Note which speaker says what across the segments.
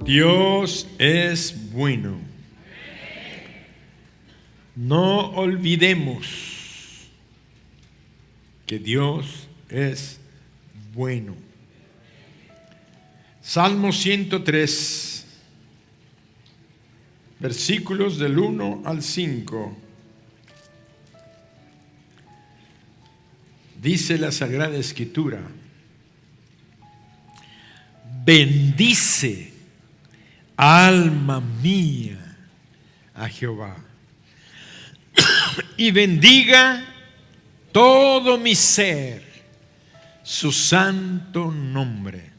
Speaker 1: Dios es bueno. No olvidemos que Dios es bueno. Salmo 103, versículos del 1 al 5. Dice la Sagrada Escritura: bendice, alma mía, a Jehová, y bendiga todo mi ser su santo nombre.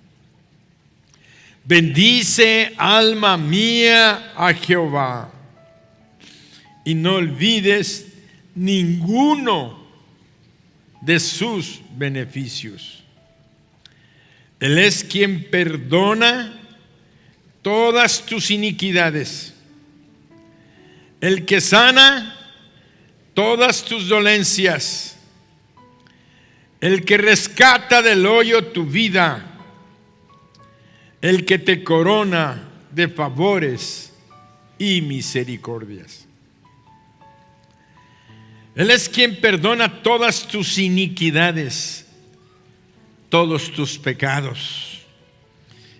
Speaker 1: Bendice, alma mía, a Jehová, y no olvides ninguno de sus beneficios. Él es quien perdona todas tus iniquidades, el que sana todas tus dolencias, el que rescata del hoyo tu vida, el que te corona de favores y misericordias. Él es quien perdona todas tus iniquidades, todos tus pecados.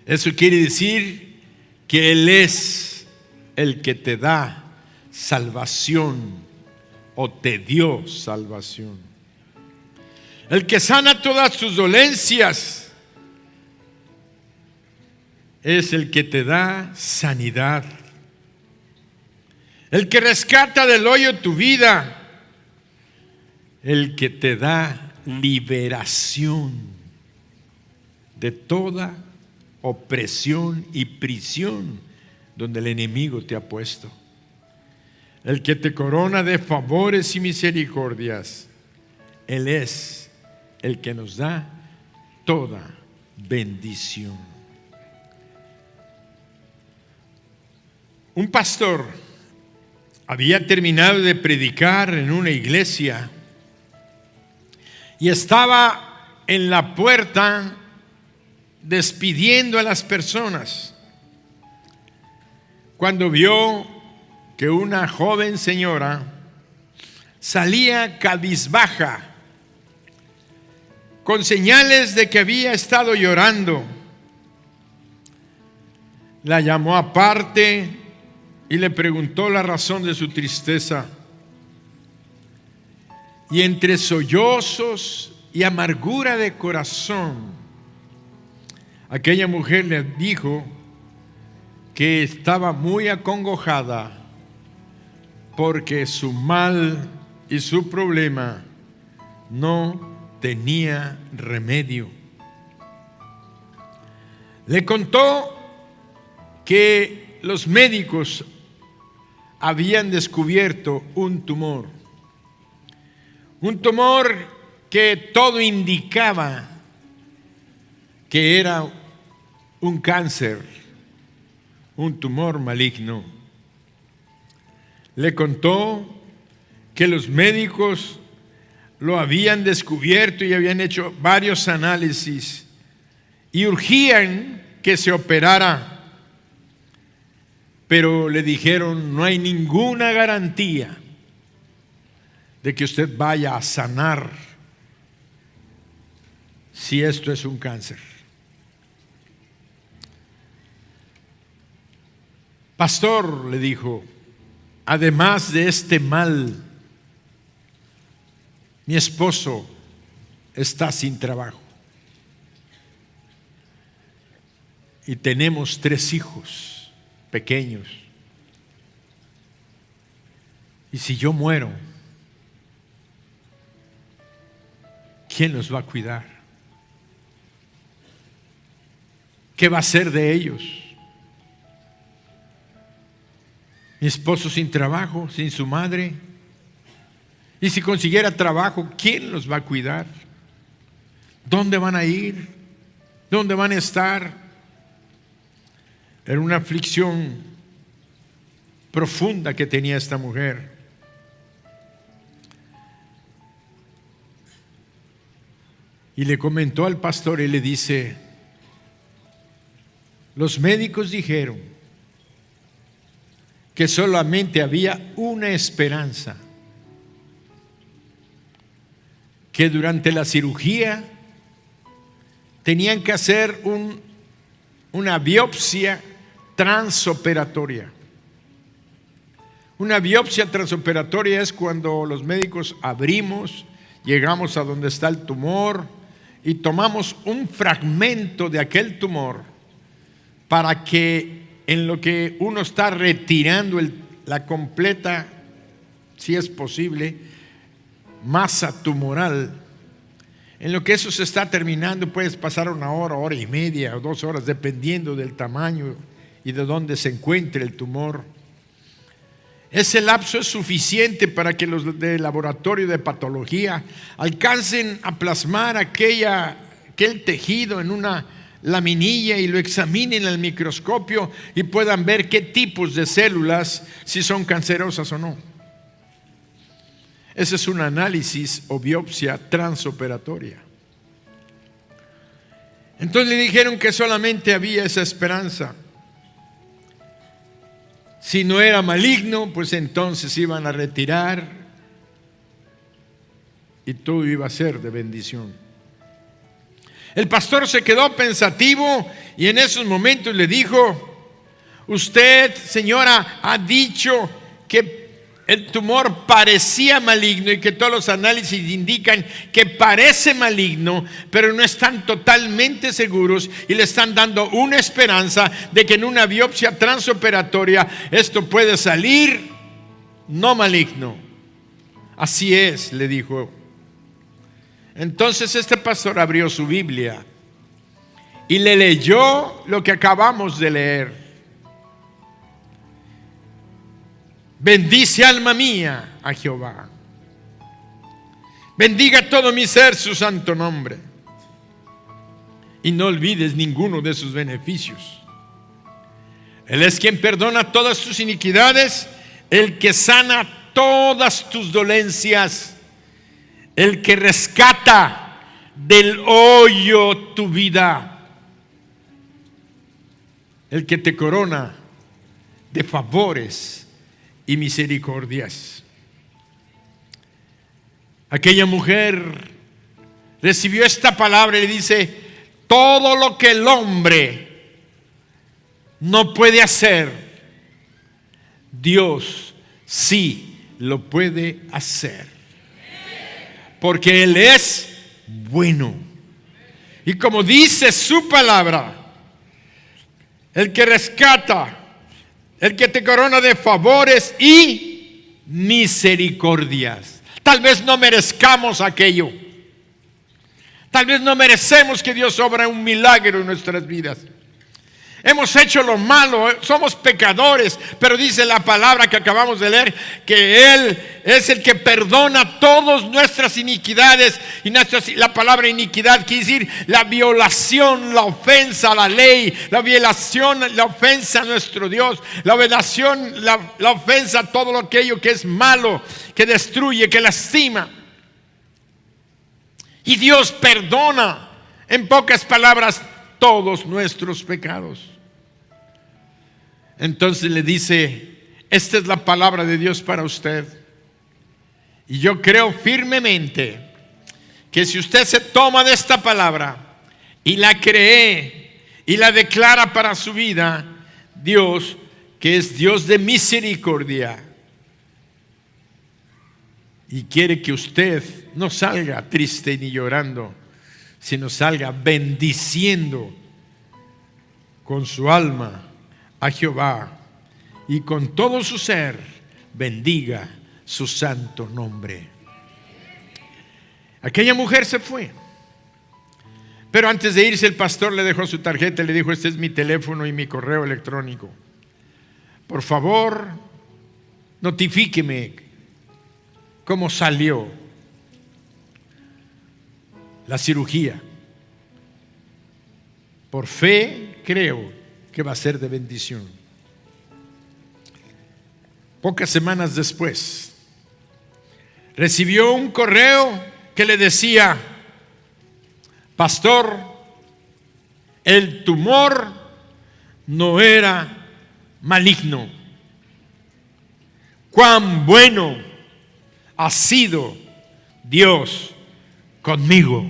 Speaker 1: Eso quiere decir que Él es el que te da salvación o te dio salvación. El que sana todas tus dolencias es el que te da sanidad. El que rescata del hoyo tu vida, el que te da liberación de toda opresión y prisión donde el enemigo te ha puesto. El que te corona de favores y misericordias. Él es el que nos da toda bendición. Un pastor había terminado de predicar en una iglesia y estaba en la puerta despidiendo a las personas cuando vio que una joven señora salía cabizbaja, con señales de que había estado llorando. La llamó aparte y le preguntó la razón de su tristeza. Y entre sollozos y amargura de corazón, aquella mujer le dijo que estaba muy acongojada porque su mal y su problema no tenía remedio. Le contó que los médicos habían descubierto un tumor que todo indicaba que era un cáncer, un tumor maligno. Le contó que los médicos lo habían descubierto y habían hecho varios análisis y urgían que se operara, pero le dijeron: no hay ninguna garantía de que usted vaya a sanar si esto es un cáncer. Pastor, le dijo, además de este mal, mi esposo está sin trabajo y tenemos 3 hijos pequeños. Y si yo muero, ¿quién los va a cuidar? ¿Qué va a ser de ellos? Mi esposo sin trabajo, sin su madre. Y si consiguiera trabajo, ¿quién los va a cuidar? ¿Dónde van a ir? ¿Dónde van a estar? Era una aflicción profunda que tenía esta mujer. Y le comentó al pastor y le dice: Los médicos dijeron que solamente había una esperanza, que durante la cirugía tenían que hacer una biopsia transoperatoria. Una biopsia transoperatoria es cuando los médicos abrimos, llegamos a donde está el tumor y tomamos un fragmento de aquel tumor para que en lo que uno está retirando la completa, si es posible, masa tumoral, en lo que eso se está terminando, puedes pasar 1 hora, 1 hora y media o 2 horas, dependiendo del tamaño y de dónde se encuentre el tumor. Ese lapso es suficiente para que los del laboratorio de patología alcancen a plasmar aquel tejido en una laminilla y lo examinen al microscopio y puedan ver qué tipos de células, si son cancerosas o no. Ese es un análisis o biopsia transoperatoria. Entonces le dijeron que solamente había esa esperanza. Si no era maligno, pues entonces iban a retirar y todo iba a ser de bendición. El pastor se quedó pensativo y en esos momentos le dijo: usted, señora, ha dicho que el tumor parecía maligno y que todos los análisis indican que parece maligno, pero no están totalmente seguros y le están dando una esperanza de que en una biopsia transoperatoria esto puede salir no maligno. Así es, le dijo. Entonces este pastor abrió su Biblia y le leyó lo que acabamos de leer. Bendice, alma mía, a Jehová. Bendiga todo mi ser su santo nombre. Y no olvides ninguno de sus beneficios. Él es quien perdona todas tus iniquidades, el que sana todas tus dolencias, el que rescata del hoyo tu vida, el que te corona de favores y misericordias. Aquella mujer recibió esta palabra y le dice: todo lo que el hombre no puede hacer, Dios sí lo puede hacer, porque Él es bueno. Y como dice su palabra, el que rescata, el que te corona de favores y misericordias. Tal vez no merezcamos aquello. Tal vez no merecemos que Dios obra un milagro en nuestras vidas. Hemos hecho lo malo, somos pecadores, pero dice la palabra que acabamos de leer que Él es el que perdona todas nuestras iniquidades. Y la palabra iniquidad quiere decir la violación, la ofensa a la ley, la violación, la ofensa a nuestro Dios, la violación, la ofensa a todo aquello que es malo, que destruye, que lastima. Y Dios perdona, en pocas palabras, todos nuestros pecados. Entonces le dice: esta es la palabra de Dios para usted. Y yo creo firmemente que si usted se toma de esta palabra y la cree y la declara para su vida, Dios, que es Dios de misericordia, y quiere que usted no salga triste ni llorando, sino salga bendiciendo con su alma a Jehová y con todo su ser bendiga su santo nombre. Aquella mujer se fue, pero antes de irse el pastor le dejó su tarjeta y le dijo: este es mi teléfono y mi correo electrónico. Por favor, notifíqueme cómo salió la cirugía. Por fe creo que va a ser de bendición. Pocas semanas después recibió un correo que le decía: pastor, el tumor no era maligno. Cuán bueno ha sido Dios conmigo.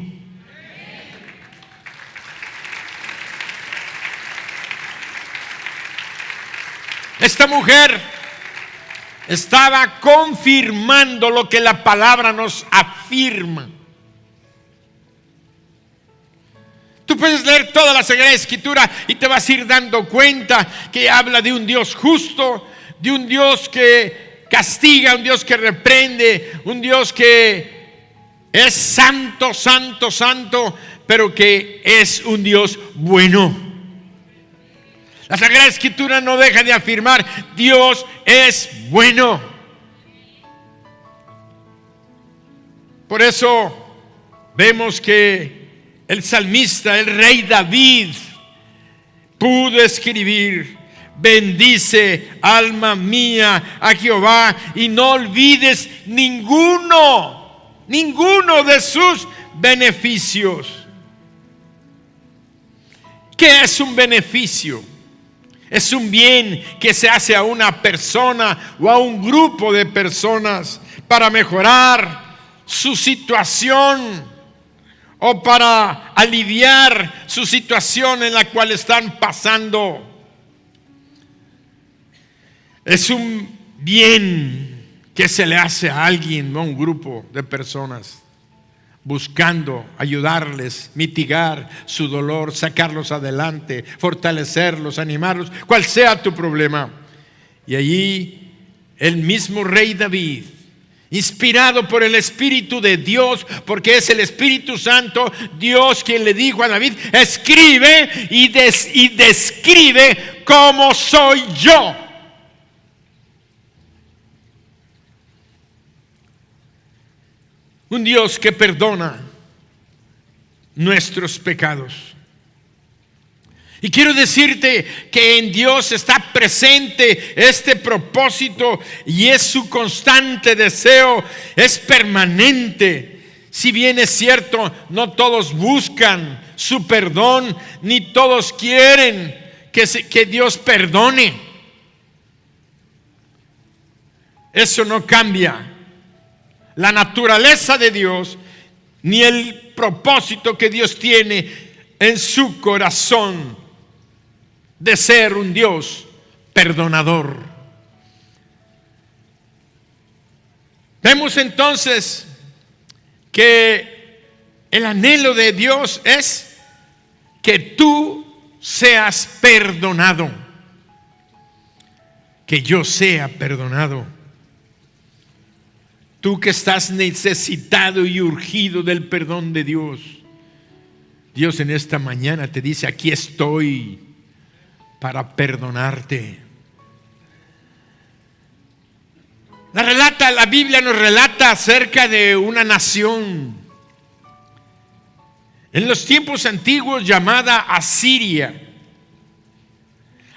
Speaker 1: Esta mujer estaba confirmando lo que la palabra nos afirma. Tú puedes leer toda la Sagrada Escritura y te vas a ir dando cuenta que habla de un Dios justo, de un Dios que castiga, un Dios que reprende, un Dios que es santo, santo, santo, pero que es un Dios bueno. La Sagrada Escritura no deja de afirmar: Dios es bueno. Por eso vemos que el salmista, el rey David, pudo escribir: bendice, alma mía, a Jehová, y no olvides ninguno de sus beneficios. ¿Qué es un beneficio? Es un bien que se hace a una persona o a un grupo de personas para mejorar su situación o para aliviar su situación en la cual están pasando. Es un bien que se le hace a alguien, no a un grupo de personas, buscando ayudarles, mitigar su dolor, sacarlos adelante, fortalecerlos, animarlos, cual sea tu problema. Y allí el mismo rey David, inspirado por el Espíritu de Dios, porque es el Espíritu Santo, Dios quien le dijo a David: escribe y describe cómo soy yo. Un Dios que perdona nuestros pecados. Y quiero decirte que en Dios está presente este propósito y es su constante deseo, es permanente. Si bien es cierto, no todos buscan su perdón, ni todos quieren que Dios perdone. Eso no cambia la naturaleza de Dios, ni el propósito que Dios tiene en su corazón de ser un Dios perdonador. Vemos entonces que el anhelo de Dios es que tú seas perdonado, que yo sea perdonado. Tú que estás necesitado y urgido del perdón de Dios, Dios en esta mañana te dice: aquí estoy para perdonarte. La Biblia nos relata acerca de una nación en los tiempos antiguos llamada Asiria.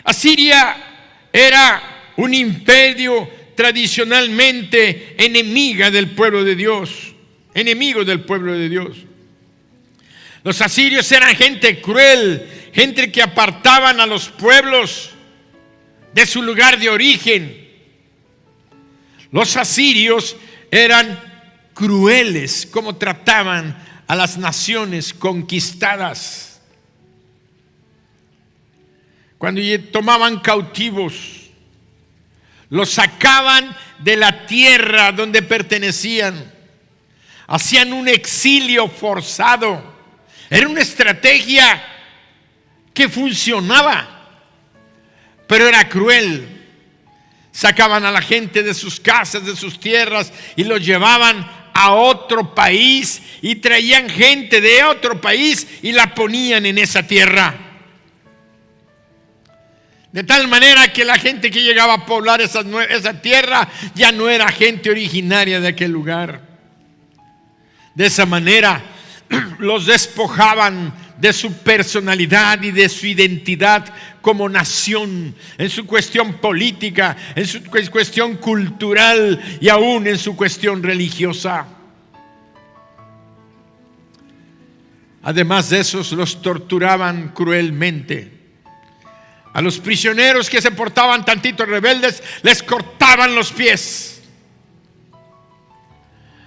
Speaker 1: Asiria era un imperio tradicionalmente enemigo del pueblo de Dios. Los asirios eran gente cruel, gente que apartaban a los pueblos de su lugar de origen. Los asirios eran crueles como trataban a las naciones conquistadas. Cuando tomaban cautivos, los sacaban de la tierra donde pertenecían, hacían un exilio forzado. Era una estrategia que funcionaba, pero era cruel. Sacaban a la gente de sus casas, de sus tierras, y los llevaban a otro país, y traían gente de otro país y la ponían en esa tierra. De tal manera que la gente que llegaba a poblar esa tierra ya no era gente originaria de aquel lugar. De esa manera los despojaban de su personalidad y de su identidad como nación, en su cuestión política, en su cuestión cultural y aún en su cuestión religiosa. Además de eso, los torturaban cruelmente. A los prisioneros que se portaban tantito rebeldes, les cortaban los pies.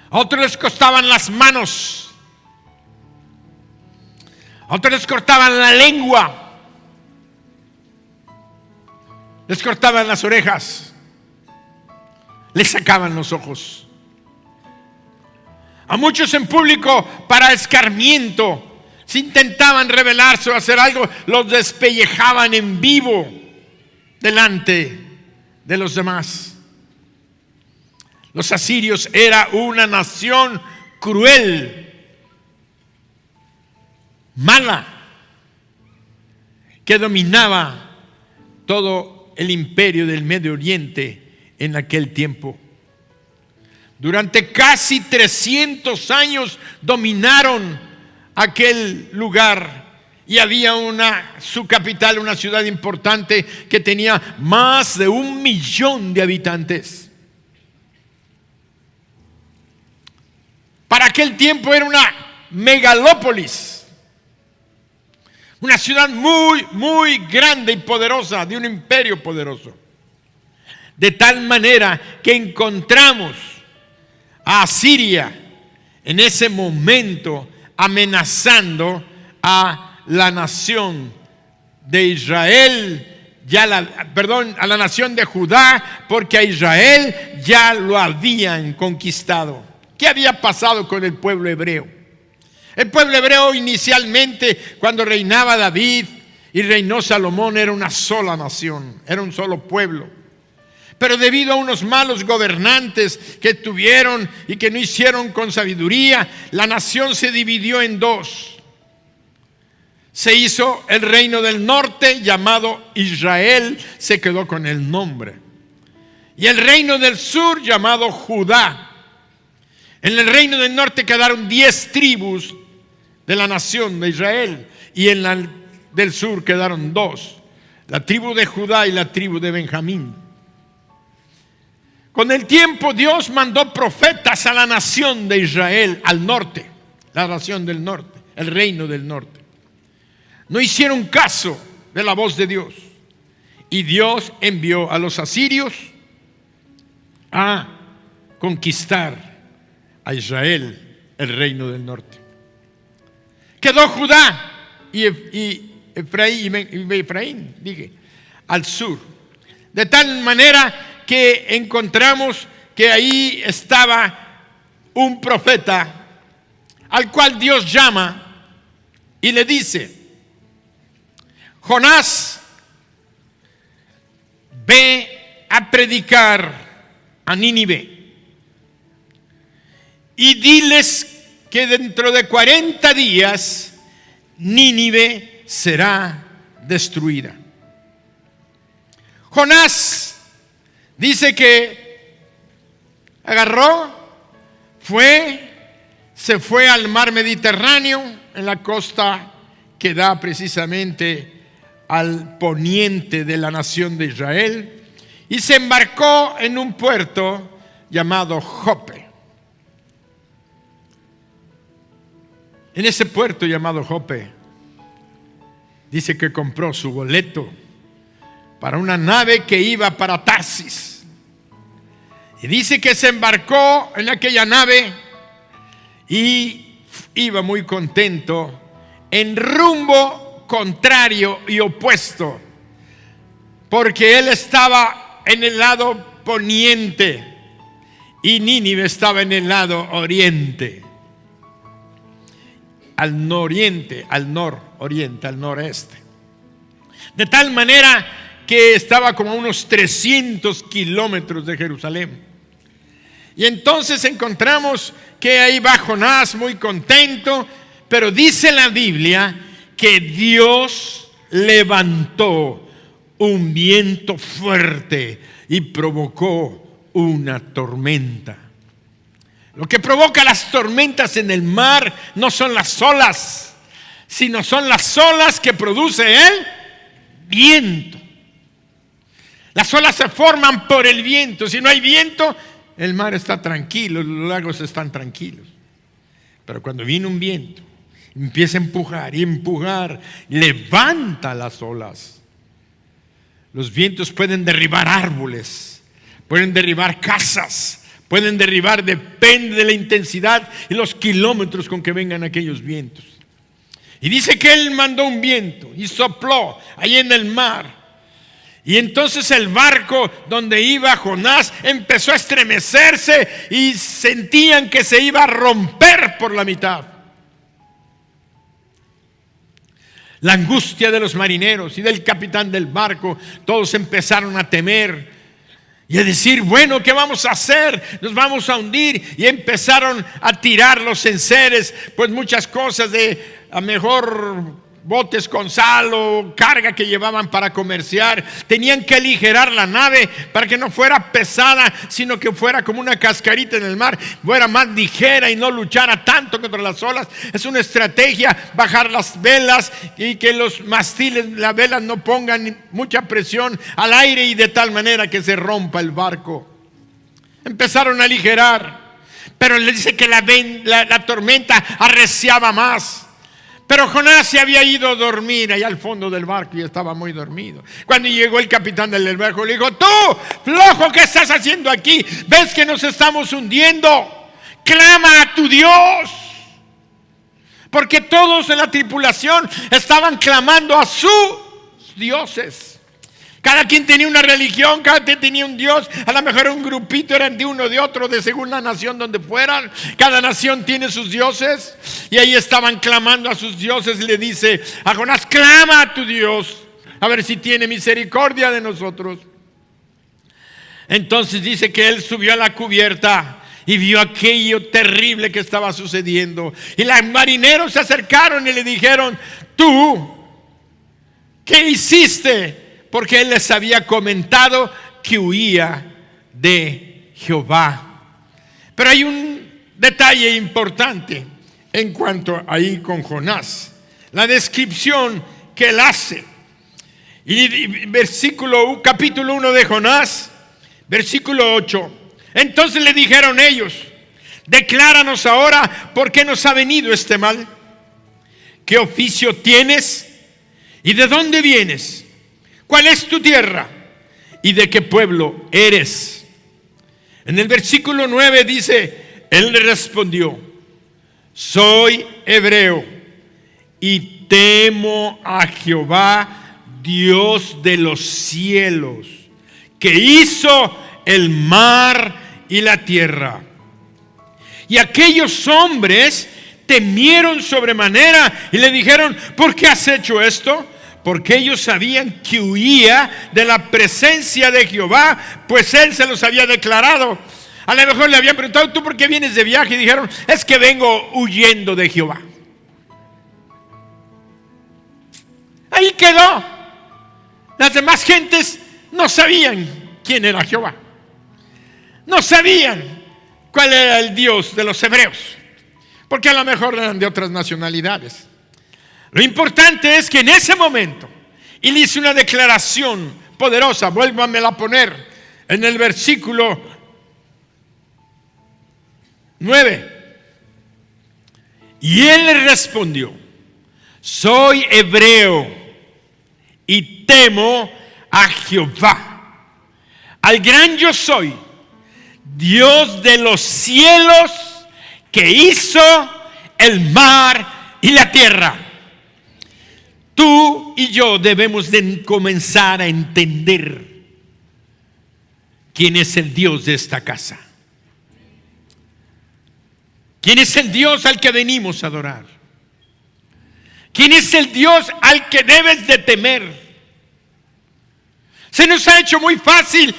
Speaker 1: A otros les cortaban las manos. A otros les cortaban la lengua. Les cortaban las orejas. Les sacaban los ojos. A muchos en público, para escarmiento, si intentaban rebelarse o hacer algo, los despellejaban en vivo delante de los demás. Los asirios era una nación cruel, mala, que dominaba todo el imperio del Medio Oriente en aquel tiempo. Durante casi 300 años dominaron aquel lugar y había su capital, una ciudad importante que tenía más de 1 millón de habitantes. Para aquel tiempo era una megalópolis, una ciudad muy, muy grande y poderosa, de un imperio poderoso. De tal manera que encontramos a Asiria en ese momento amenazando a la nación de Israel, a la nación de Judá, porque a Israel ya lo habían conquistado. ¿Qué había pasado con el pueblo hebreo? El pueblo hebreo inicialmente, cuando reinaba David y reinó Salomón, era una sola nación, era un solo pueblo. Pero debido a unos malos gobernantes que tuvieron y que no hicieron con sabiduría, la nación se dividió en dos. Se hizo el reino del norte, llamado Israel, se quedó con el nombre. Y el reino del sur, llamado Judá. En el reino del norte quedaron 10 tribus de la nación de Israel, y en la del sur quedaron 2, la tribu de Judá y la tribu de Benjamín. Con el tiempo Dios mandó profetas a la nación de Israel, al norte, la nación del norte, el reino del norte. No hicieron caso de la voz de Dios, y Dios envió a los asirios a conquistar a Israel, el reino del norte. Quedó Judá y Efraín, dije, al sur. De tal manera que encontramos que ahí estaba un profeta al cual Dios llama y le dice: Jonás, ve a predicar a Nínive y diles que dentro de 40 días Nínive será destruida. Jonás dice que agarró, se fue al mar Mediterráneo, en la costa que da precisamente al poniente de la nación de Israel, y se embarcó en un puerto llamado Jope. En ese puerto llamado Jope, dice que compró su boleto para una nave que iba para Tarsis. Y dice que se embarcó en aquella nave y iba muy contento en rumbo contrario y opuesto, porque él estaba en el lado poniente y Nínive estaba en el lado oriente. Al nororiente, al nororiente, al noreste. De tal manera que estaba como a unos 300 kilómetros de Jerusalén. Y entonces encontramos que ahí va Jonás muy contento, pero dice la Biblia que Dios levantó un viento fuerte y provocó una tormenta. Lo que provoca las tormentas en el mar no son las olas, sino son las olas que produce el viento. Las olas se forman por el viento. Si no hay viento, el mar está tranquilo, los lagos están tranquilos. Pero cuando viene un viento, empieza a empujar y empujar, levanta las olas. Los vientos pueden derribar árboles, pueden derribar casas, pueden derribar, depende de la intensidad y los kilómetros con que vengan aquellos vientos. Y dice que él mandó un viento y sopló ahí en el mar. Y entonces el barco donde iba Jonás empezó a estremecerse y sentían que se iba a romper por la mitad. La angustia de los marineros y del capitán del barco, todos empezaron a temer y a decir, bueno, ¿qué vamos a hacer? Nos vamos a hundir. Y empezaron a tirar los enseres, pues muchas cosas de a mejor botes con sal o carga que llevaban para comerciar. Tenían que aligerar la nave para que no fuera pesada, sino que fuera como una cascarita en el mar, fuera más ligera y no luchara tanto contra las olas. Es una estrategia bajar las velas y que los mastiles, las velas no pongan mucha presión al aire y de tal manera que se rompa el barco. Empezaron a aligerar, pero le dice que la tormenta arreciaba más. Pero Jonás se había ido a dormir allá al fondo del barco y estaba muy dormido. Cuando llegó el capitán del barco, le dijo, tú, flojo, ¿qué estás haciendo aquí? ¿Ves que nos estamos hundiendo? Clama a tu Dios. Porque todos en la tripulación estaban clamando a sus dioses. Cada quien tenía una religión, cada quien tenía un Dios. A lo mejor un grupito eran de uno, de otro, de según la nación donde fueran. Cada nación tiene sus dioses. Y ahí estaban clamando a sus dioses. Le dice a Jonás, clama a tu Dios, a ver si tiene misericordia de nosotros. Entonces dice que él subió a la cubierta y vio aquello terrible que estaba sucediendo. Y los marineros se acercaron y le dijeron, tú, ¿qué hiciste? Porque él les había comentado que huía de Jehová. Pero hay un detalle importante en cuanto ahí con Jonás. La descripción que él hace. Y capítulo 1 de Jonás, versículo 8. Entonces le dijeron ellos, decláranos ahora por qué nos ha venido este mal. ¿Qué oficio tienes? ¿Y de dónde vienes? ¿Cuál es tu tierra? ¿Y de qué pueblo eres? En el versículo 9 dice, él le respondió, soy hebreo y temo a Jehová, Dios de los cielos, que hizo el mar y la tierra. Y aquellos hombres temieron sobremanera y le dijeron, ¿por qué has hecho esto? Porque ellos sabían que huía de la presencia de Jehová, pues él se los había declarado. A lo mejor le habían preguntado, ¿tú por qué vienes de viaje? Y dijeron, es que vengo huyendo de Jehová. Ahí quedó. Las demás gentes no sabían quién era Jehová. No sabían cuál era el Dios de los hebreos, porque a lo mejor eran de otras nacionalidades. Lo importante es que en ese momento él hizo una declaración poderosa. Vuélvamela a poner en el versículo 9. Y él le respondió, soy hebreo y temo a Jehová, al gran yo soy, Dios de los cielos, que hizo el mar y la tierra. Tú y yo debemos de comenzar a entender quién es el Dios de esta casa. ¿Quién es el Dios al que venimos a adorar? ¿Quién es el Dios al que debes de temer? Se nos ha hecho muy fácil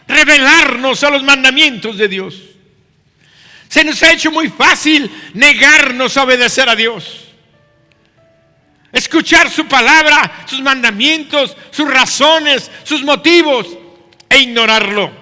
Speaker 1: rebelarnos a los mandamientos de Dios. Se nos ha hecho muy fácil negarnos a obedecer a Dios. Escuchar su palabra, sus mandamientos, sus razones, sus motivos e ignorarlo.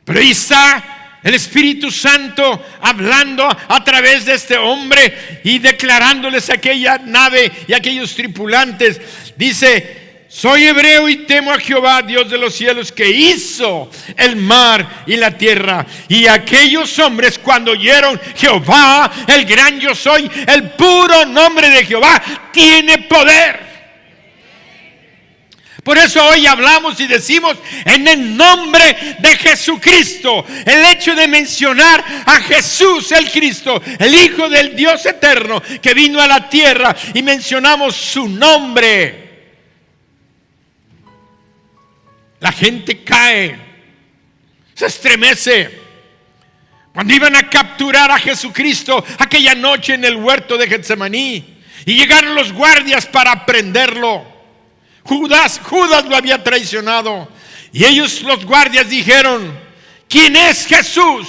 Speaker 1: Pero ahí está el Espíritu Santo hablando a través de este hombre y declarándoles a aquella nave y a aquellos tripulantes. Dice, soy hebreo y temo a Jehová, Dios de los cielos, que hizo el mar y la tierra. Y aquellos hombres, cuando oyeron Jehová, el gran yo soy, el puro nombre de Jehová tiene poder. Por eso hoy hablamos y decimos en el nombre de Jesucristo. El hecho de mencionar a Jesús el Cristo, el Hijo del Dios eterno que vino a la tierra, y mencionamos su nombre, la gente cae, se estremece. Cuando iban a capturar a Jesucristo aquella noche en el huerto de Getsemaní, y llegaron los guardias para prenderlo, Judas lo había traicionado, y ellos, los guardias, dijeron: ¿quién es Jesús?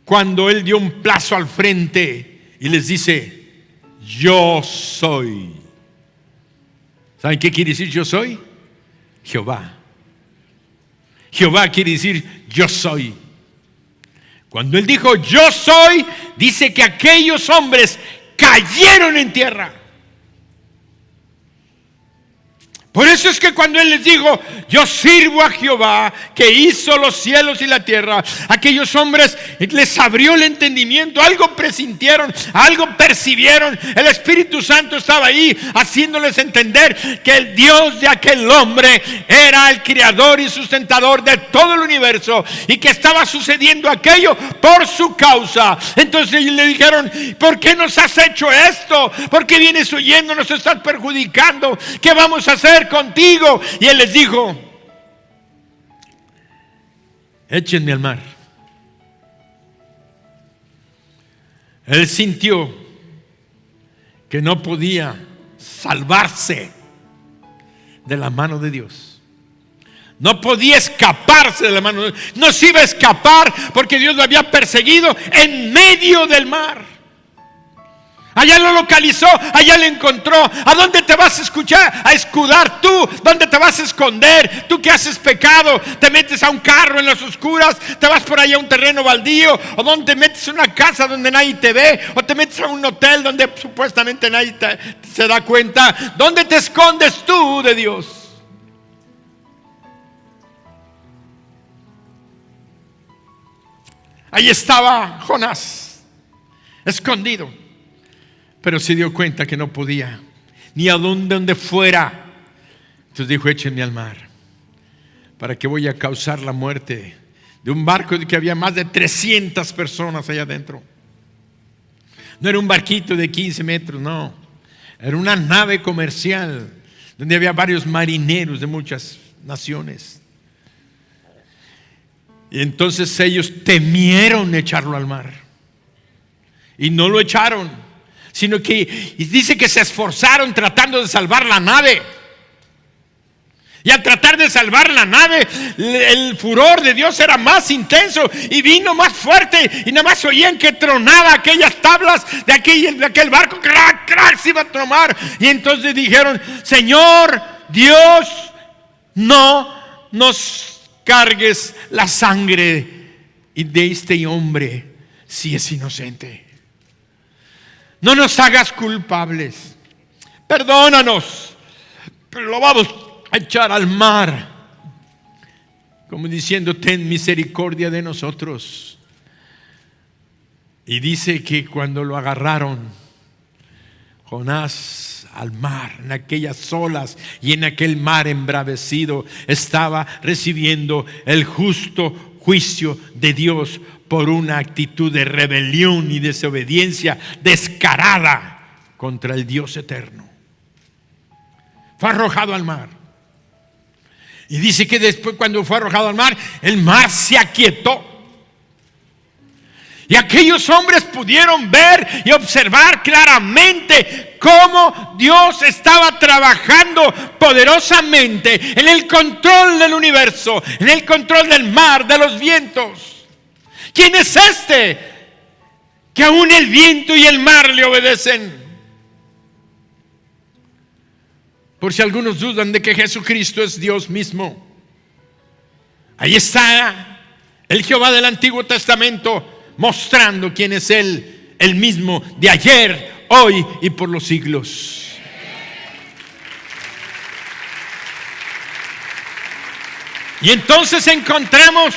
Speaker 1: Cuando él dio un paso al frente y les dice: yo soy. ¿Saben qué quiere decir yo soy? Jehová. Jehová quiere decir yo soy. Cuando él dijo yo soy, dice que aquellos hombres cayeron en tierra. Por eso es que cuando él les dijo: yo sirvo a Jehová que hizo los cielos y la tierra, aquellos hombres les abrió el entendimiento, algo presintieron, algo percibieron. El Espíritu Santo estaba ahí haciéndoles entender que el Dios de aquel hombre era el creador y sustentador de todo el universo, y que estaba sucediendo aquello por su causa. Entonces le dijeron: ¿por qué nos has hecho esto? ¿Por qué vienes huyendo? Nos estás perjudicando. ¿Qué vamos a hacer contigo? Y él les dijo: échenme al mar. Él sintió que no podía salvarse de la mano de Dios. No podía escaparse de la mano de Dios. No se iba a escapar porque Dios lo había perseguido en medio del mar. Allá lo localizó, allá lo encontró. ¿A dónde te vas a escudar tú? ¿Dónde te vas a esconder? Tú que haces pecado, te metes a un carro en las oscuras, te vas por allá a un terreno baldío, o donde te metes a una casa donde nadie te ve, o te metes a un hotel donde supuestamente nadie se da cuenta. ¿Dónde te escondes tú de Dios? Ahí estaba Jonás, escondido. Pero se dio cuenta que no podía, ni a donde fuera. Entonces dijo: échenme al mar. ¿Para qué voy a causar la muerte de un barco de que había más de 300 personas allá adentro? No era un barquito de 15 metros, no. Era una nave comercial donde había varios marineros de muchas naciones. Y entonces ellos temieron echarlo al mar. Y no lo echaron, sino que dice que se esforzaron tratando de salvar la nave. Y al tratar de salvar la nave, el furor de Dios era más intenso y vino más fuerte, y nada más oían que tronaba aquellas tablas de aquel barco. ¡Crac, crac! Se iba a tronar. Y entonces dijeron: Señor Dios, no nos cargues la sangre de este hombre si es inocente. No nos hagas culpables, perdónanos, pero lo vamos a echar al mar, como diciendo: ten misericordia de nosotros. Y dice que cuando lo agarraron, Jonás al mar, en aquellas olas y en aquel mar embravecido, estaba recibiendo el justo juicio de Dios por una actitud de rebelión y desobediencia descarada contra el Dios eterno. Fue arrojado al mar. Y dice que después, cuando fue arrojado al mar, el mar se aquietó. Y aquellos hombres pudieron ver y observar claramente cómo Dios estaba trabajando poderosamente en el control del universo, en el control del mar, de los vientos. ¿Quién es este que aún el viento y el mar le obedecen? Por si algunos dudan de que Jesucristo es Dios mismo, ahí está el Jehová del Antiguo Testamento mostrando quién es Él, el mismo de ayer, hoy y por los siglos. Y entonces encontramos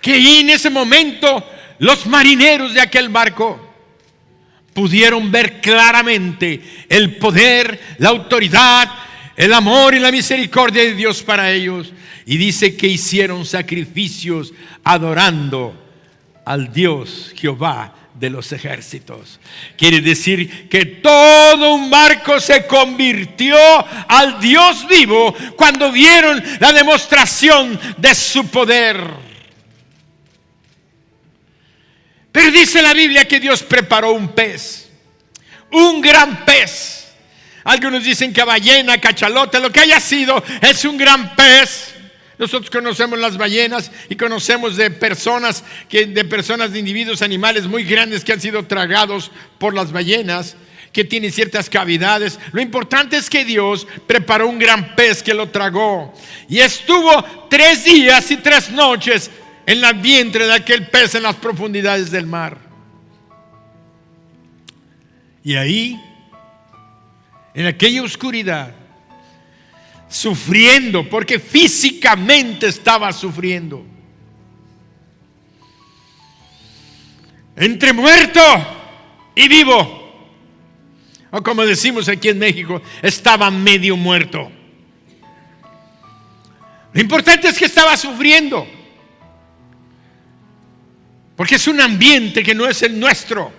Speaker 1: que en ese momento los marineros de aquel barco pudieron ver claramente el poder, la autoridad el amor y la misericordia de Dios para ellos. Y dice que hicieron sacrificios adorando al Dios Jehová de los ejércitos. Quiere decir que todo un barco se convirtió al Dios vivo cuando vieron la demostración de su poder. Pero dice la Biblia que Dios preparó un pez, un gran pez. Algunos dicen que ballena, cachalote, lo que haya sido, es un gran pez. Nosotros conocemos las ballenas y conocemos de personas, de individuos, animales muy grandes que han sido tragados por las ballenas, que tienen ciertas cavidades. Lo importante es que Dios preparó un gran pez que lo tragó. Y estuvo 3 días y 3 noches en el vientre de aquel pez en las profundidades del mar. Y ahí, en aquella oscuridad, sufriendo, porque físicamente estaba sufriendo, entre muerto y vivo, o como decimos aquí en México, estaba medio muerto. Lo importante es que estaba sufriendo, porque es un ambiente que no es el nuestro.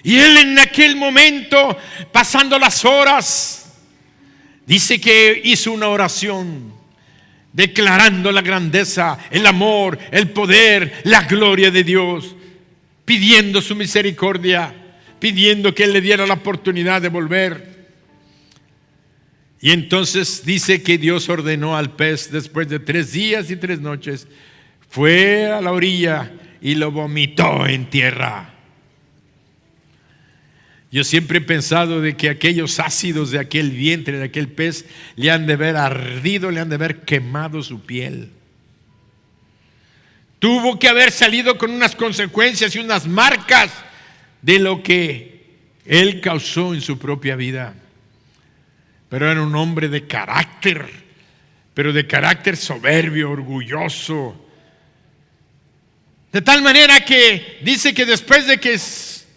Speaker 1: Y él en aquel momento, pasando las horas, dice que hizo una oración declarando la grandeza, el amor, el poder, la gloria de Dios, pidiendo su misericordia, pidiendo que Él le diera la oportunidad de volver. Y entonces dice que Dios ordenó al pez, después de 3 días y 3 noches, fue a la orilla y lo vomitó en tierra. Yo siempre he pensado de que aquellos ácidos de aquel vientre, de aquel pez, le han de haber ardido, le han de haber quemado su piel. Tuvo que haber salido con unas consecuencias y unas marcas de lo que él causó en su propia vida. Pero era un hombre de carácter, pero de carácter soberbio, orgulloso. De tal manera que dice que después de que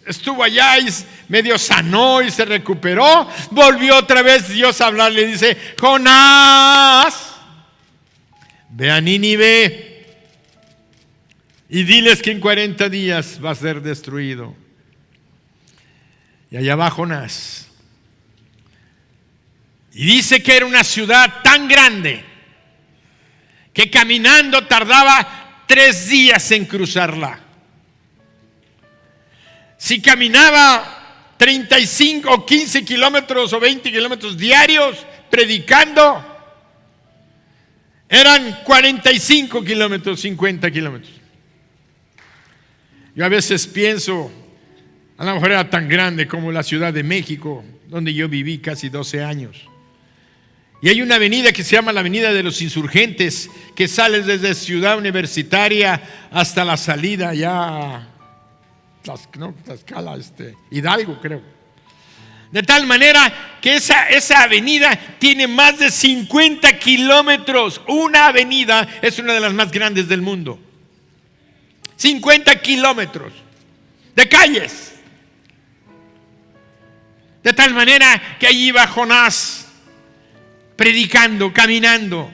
Speaker 1: estuvo allá y medio sanó y se recuperó, volvió otra vez Dios a hablarle. Dice: Jonás, ve a Nínive y diles que en 40 días va a ser destruido. Y allá va Jonás. Y dice que era una ciudad tan grande que caminando tardaba 3 días en cruzarla. Si caminaba 35 o 15 kilómetros o 20 kilómetros diarios predicando, eran 45 kilómetros, 50 kilómetros. Yo a veces pienso, a lo mejor era tan grande como la Ciudad de México, donde yo viví casi 12 años. Y hay una avenida que se llama la Avenida de los Insurgentes, que sale desde Ciudad Universitaria hasta la salida ya Tlaxcala, Hidalgo, creo. De tal manera que esa avenida tiene más de 50 kilómetros. Una avenida es una de las más grandes del mundo. 50 kilómetros de calles. De tal manera que allí iba Jonás predicando, caminando.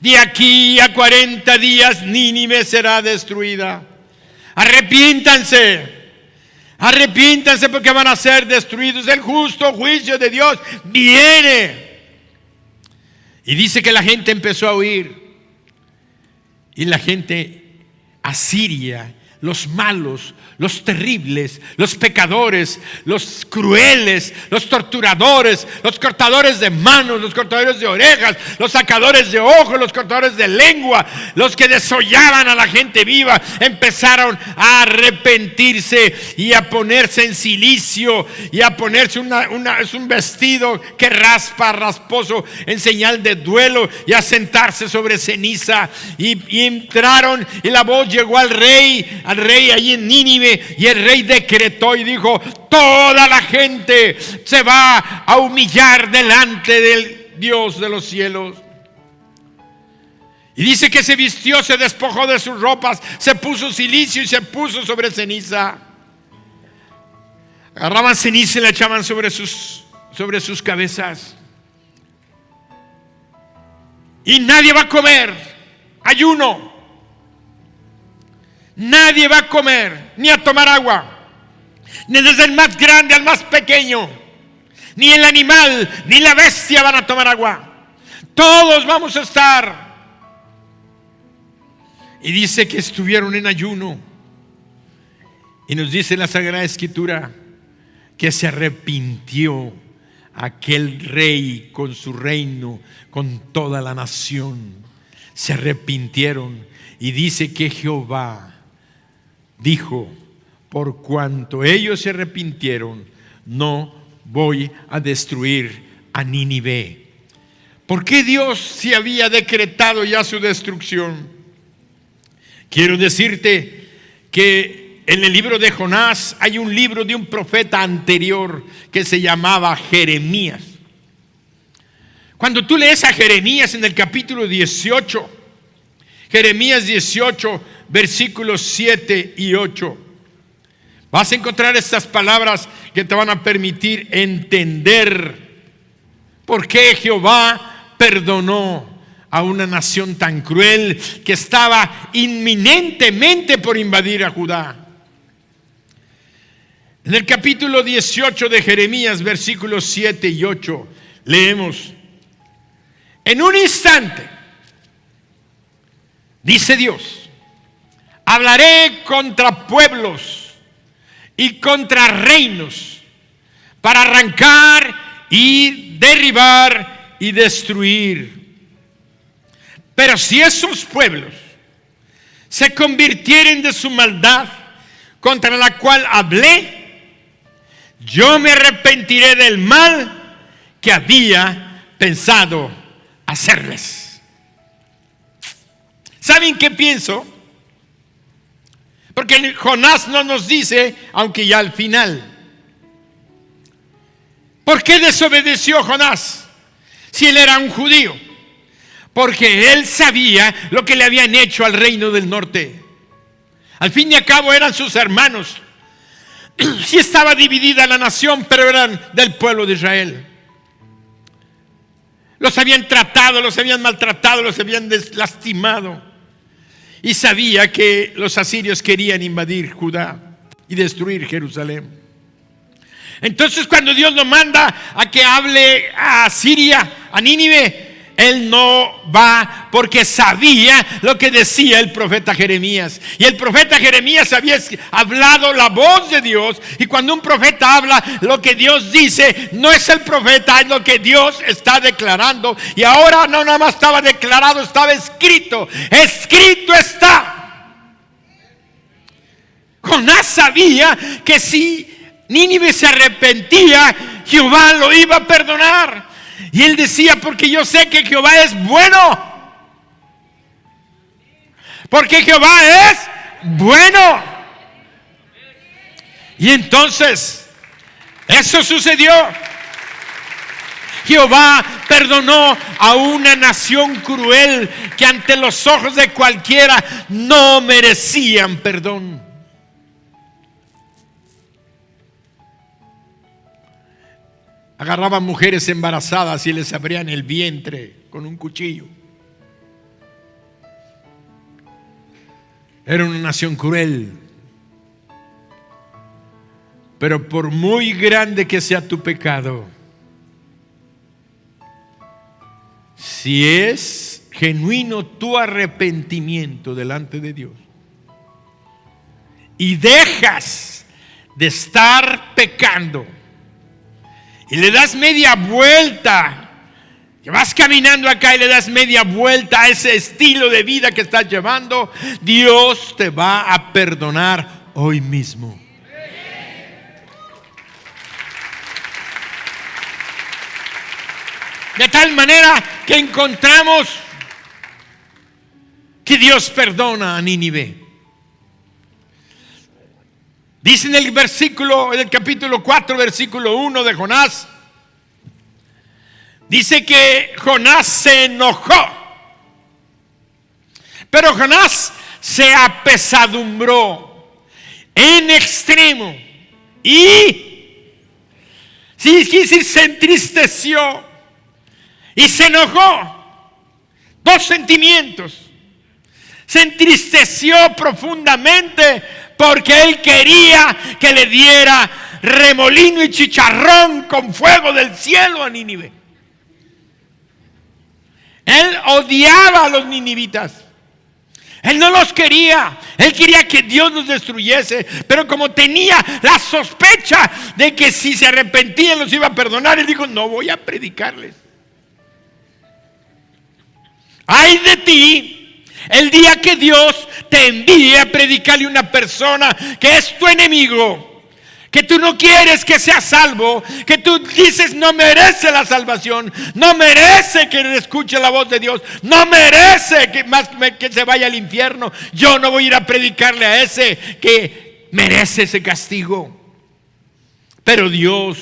Speaker 1: De aquí a 40 días Nínive será destruida. Arrepiéntanse porque van a ser destruidos. El justo juicio de Dios viene. Y dice que la gente empezó a huir. Y la gente asiria, los malos, los terribles, los pecadores, los crueles, los torturadores, los cortadores de manos, los cortadores de orejas, los sacadores de ojos, los cortadores de lengua, los que desollaban a la gente viva, empezaron a arrepentirse y a ponerse en cilicio y a ponerse es un vestido que rasposo en señal de duelo, y a sentarse sobre ceniza, y entraron, y la voz llegó al rey allí en Nínive, y el rey decretó y dijo: toda la gente se va a humillar delante del Dios de los cielos. Y dice que se vistió, se despojó de sus ropas, se puso cilicio y se puso sobre ceniza. Agarraban ceniza y la echaban sobre sus sobre sus cabezas. Y nadie va a comer. Ayuno. Nadie va a comer ni a tomar agua. Ni desde el más grande al más pequeño. Ni el animal ni la bestia van a tomar agua. Todos vamos a estar. Y dice que estuvieron en ayuno. Y nos dice la Sagrada Escritura que se arrepintió aquel rey con su reino, con toda la nación. Se arrepintieron. Y dice que Jehová dijo: por cuanto ellos se arrepintieron, no voy a destruir a Nínive. ¿Por qué Dios se había decretado ya su destrucción? Quiero decirte que en el libro de Jonás hay un libro de un profeta anterior que se llamaba Jeremías. Cuando tú lees a Jeremías en el capítulo 18, Jeremías 18, versículos 7 y 8, vas a encontrar estas palabras que te van a permitir entender por qué Jehová perdonó a una nación tan cruel que estaba inminentemente por invadir a Judá. En el capítulo 18 de Jeremías, versículos 7 y 8, leemos: en un instante, dice Dios, hablaré contra pueblos y contra reinos para arrancar y derribar y destruir. Pero si esos pueblos se convirtieren de su maldad contra la cual hablé, yo me arrepentiré del mal que había pensado hacerles. ¿Saben qué pienso? Porque Jonás no nos dice, aunque ya al final. ¿Por qué desobedeció Jonás si él era un judío? Porque él sabía lo que le habían hecho al reino del norte. Al fin y al cabo eran sus hermanos. Sí estaba dividida la nación, pero eran del pueblo de Israel. Los habían tratado, los habían maltratado, los habían lastimado. Y sabía que los asirios querían invadir Judá y destruir Jerusalén. Entonces, cuando Dios lo manda a que hable a Siria, a Nínive, él no va porque sabía lo que decía el profeta Jeremías. Y el profeta Jeremías había hablado la voz de Dios. Y cuando un profeta habla, lo que Dios dice no es el profeta, es lo que Dios está declarando. Y ahora no nada más estaba declarado, estaba escrito. Escrito está. Jonás sabía que si Nínive se arrepentía, Jehová lo iba a perdonar. Y él decía: porque yo sé que Jehová es bueno. Porque Jehová es bueno. Y entonces eso sucedió. Jehová perdonó a una nación cruel que ante los ojos de cualquiera no merecían perdón. Agarraban mujeres embarazadas y les abrían el vientre con un cuchillo. Era una nación cruel. Pero por muy grande que sea tu pecado, si es genuino tu arrepentimiento delante de Dios y dejas de estar pecando y le das media vuelta, que vas caminando acá y le das media vuelta a ese estilo de vida que estás llevando, Dios te va a perdonar hoy mismo. De tal manera que encontramos que Dios perdona a Nínive. Dice en el capítulo 4, versículo 1 de Jonás, dice que Jonás se enojó, pero Jonás se apesadumbró en extremo y Sí, se entristeció y se enojó. Dos sentimientos. Se entristeció profundamente porque él quería que le diera remolino y chicharrón con fuego del cielo a Nínive. Él odiaba a los ninivitas. Él no los quería. Él quería que Dios los destruyese. Pero como tenía la sospecha de que si se arrepentían los iba a perdonar, él dijo: no voy a predicarles. Ay de ti el día que Dios te envíe a predicarle a una persona que es tu enemigo, que tú no quieres que sea salvo, que tú dices no merece la salvación, no merece que escuche la voz de Dios, no merece que se vaya al infierno. Yo no voy a ir a predicarle a ese que merece ese castigo. Pero Dios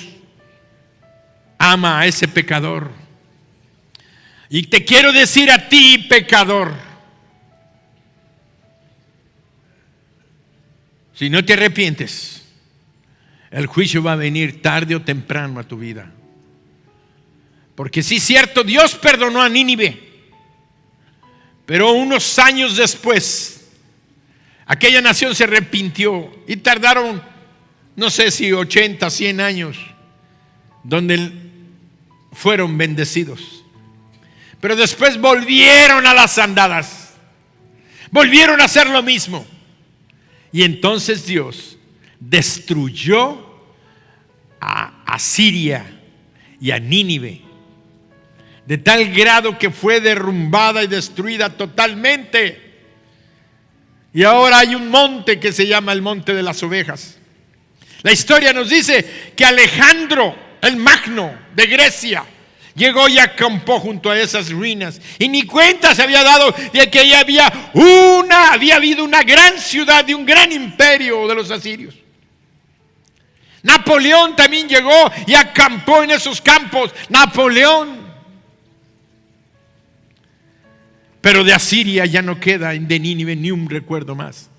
Speaker 1: ama a ese pecador. Y te quiero decir a ti, pecador, si no te arrepientes, el juicio va a venir tarde o temprano a tu vida. Porque sí es cierto, Dios perdonó a Nínive, pero unos años después aquella nación se arrepintió y tardaron, no sé si 80, 100 años, donde fueron bendecidos. Pero después volvieron a las andadas, volvieron a hacer lo mismo. Y entonces Dios destruyó a Asiria y a Nínive, de tal grado que fue derrumbada y destruida totalmente. Y ahora hay un monte que se llama el Monte de las Ovejas. La historia nos dice que Alejandro el Magno de Grecia llegó y acampó junto a esas ruinas, y ni cuenta se había dado de que allá había habido una gran ciudad de un gran imperio de los asirios. Napoleón también llegó y acampó en esos campos. Napoleón. Pero de Asiria ya no queda, de Nínive, ni un recuerdo más.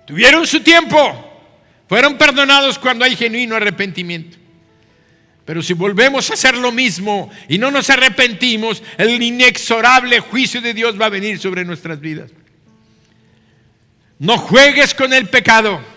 Speaker 1: Tuvieron su tiempo, fueron perdonados cuando hay genuino arrepentimiento. Pero si volvemos a hacer lo mismo y no nos arrepentimos, el inexorable juicio de Dios va a venir sobre nuestras vidas. No juegues con el pecado.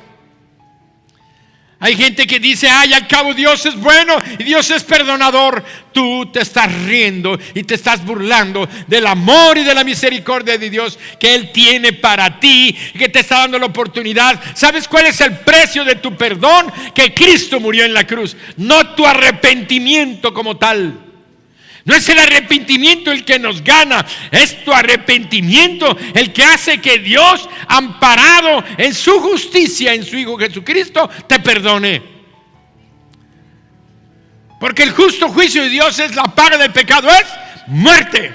Speaker 1: Hay gente que dice: ay, al cabo Dios es bueno y Dios es perdonador. Tú te estás riendo y te estás burlando del amor y de la misericordia de Dios que Él tiene para ti, y que te está dando la oportunidad. ¿Sabes cuál es el precio de tu perdón? Que Cristo murió en la cruz, no tu arrepentimiento como tal. No es el arrepentimiento el que nos gana, es tu arrepentimiento el que hace que Dios, amparado en su justicia, en su Hijo Jesucristo, te perdone. Porque el justo juicio de Dios es: la paga del pecado es muerte.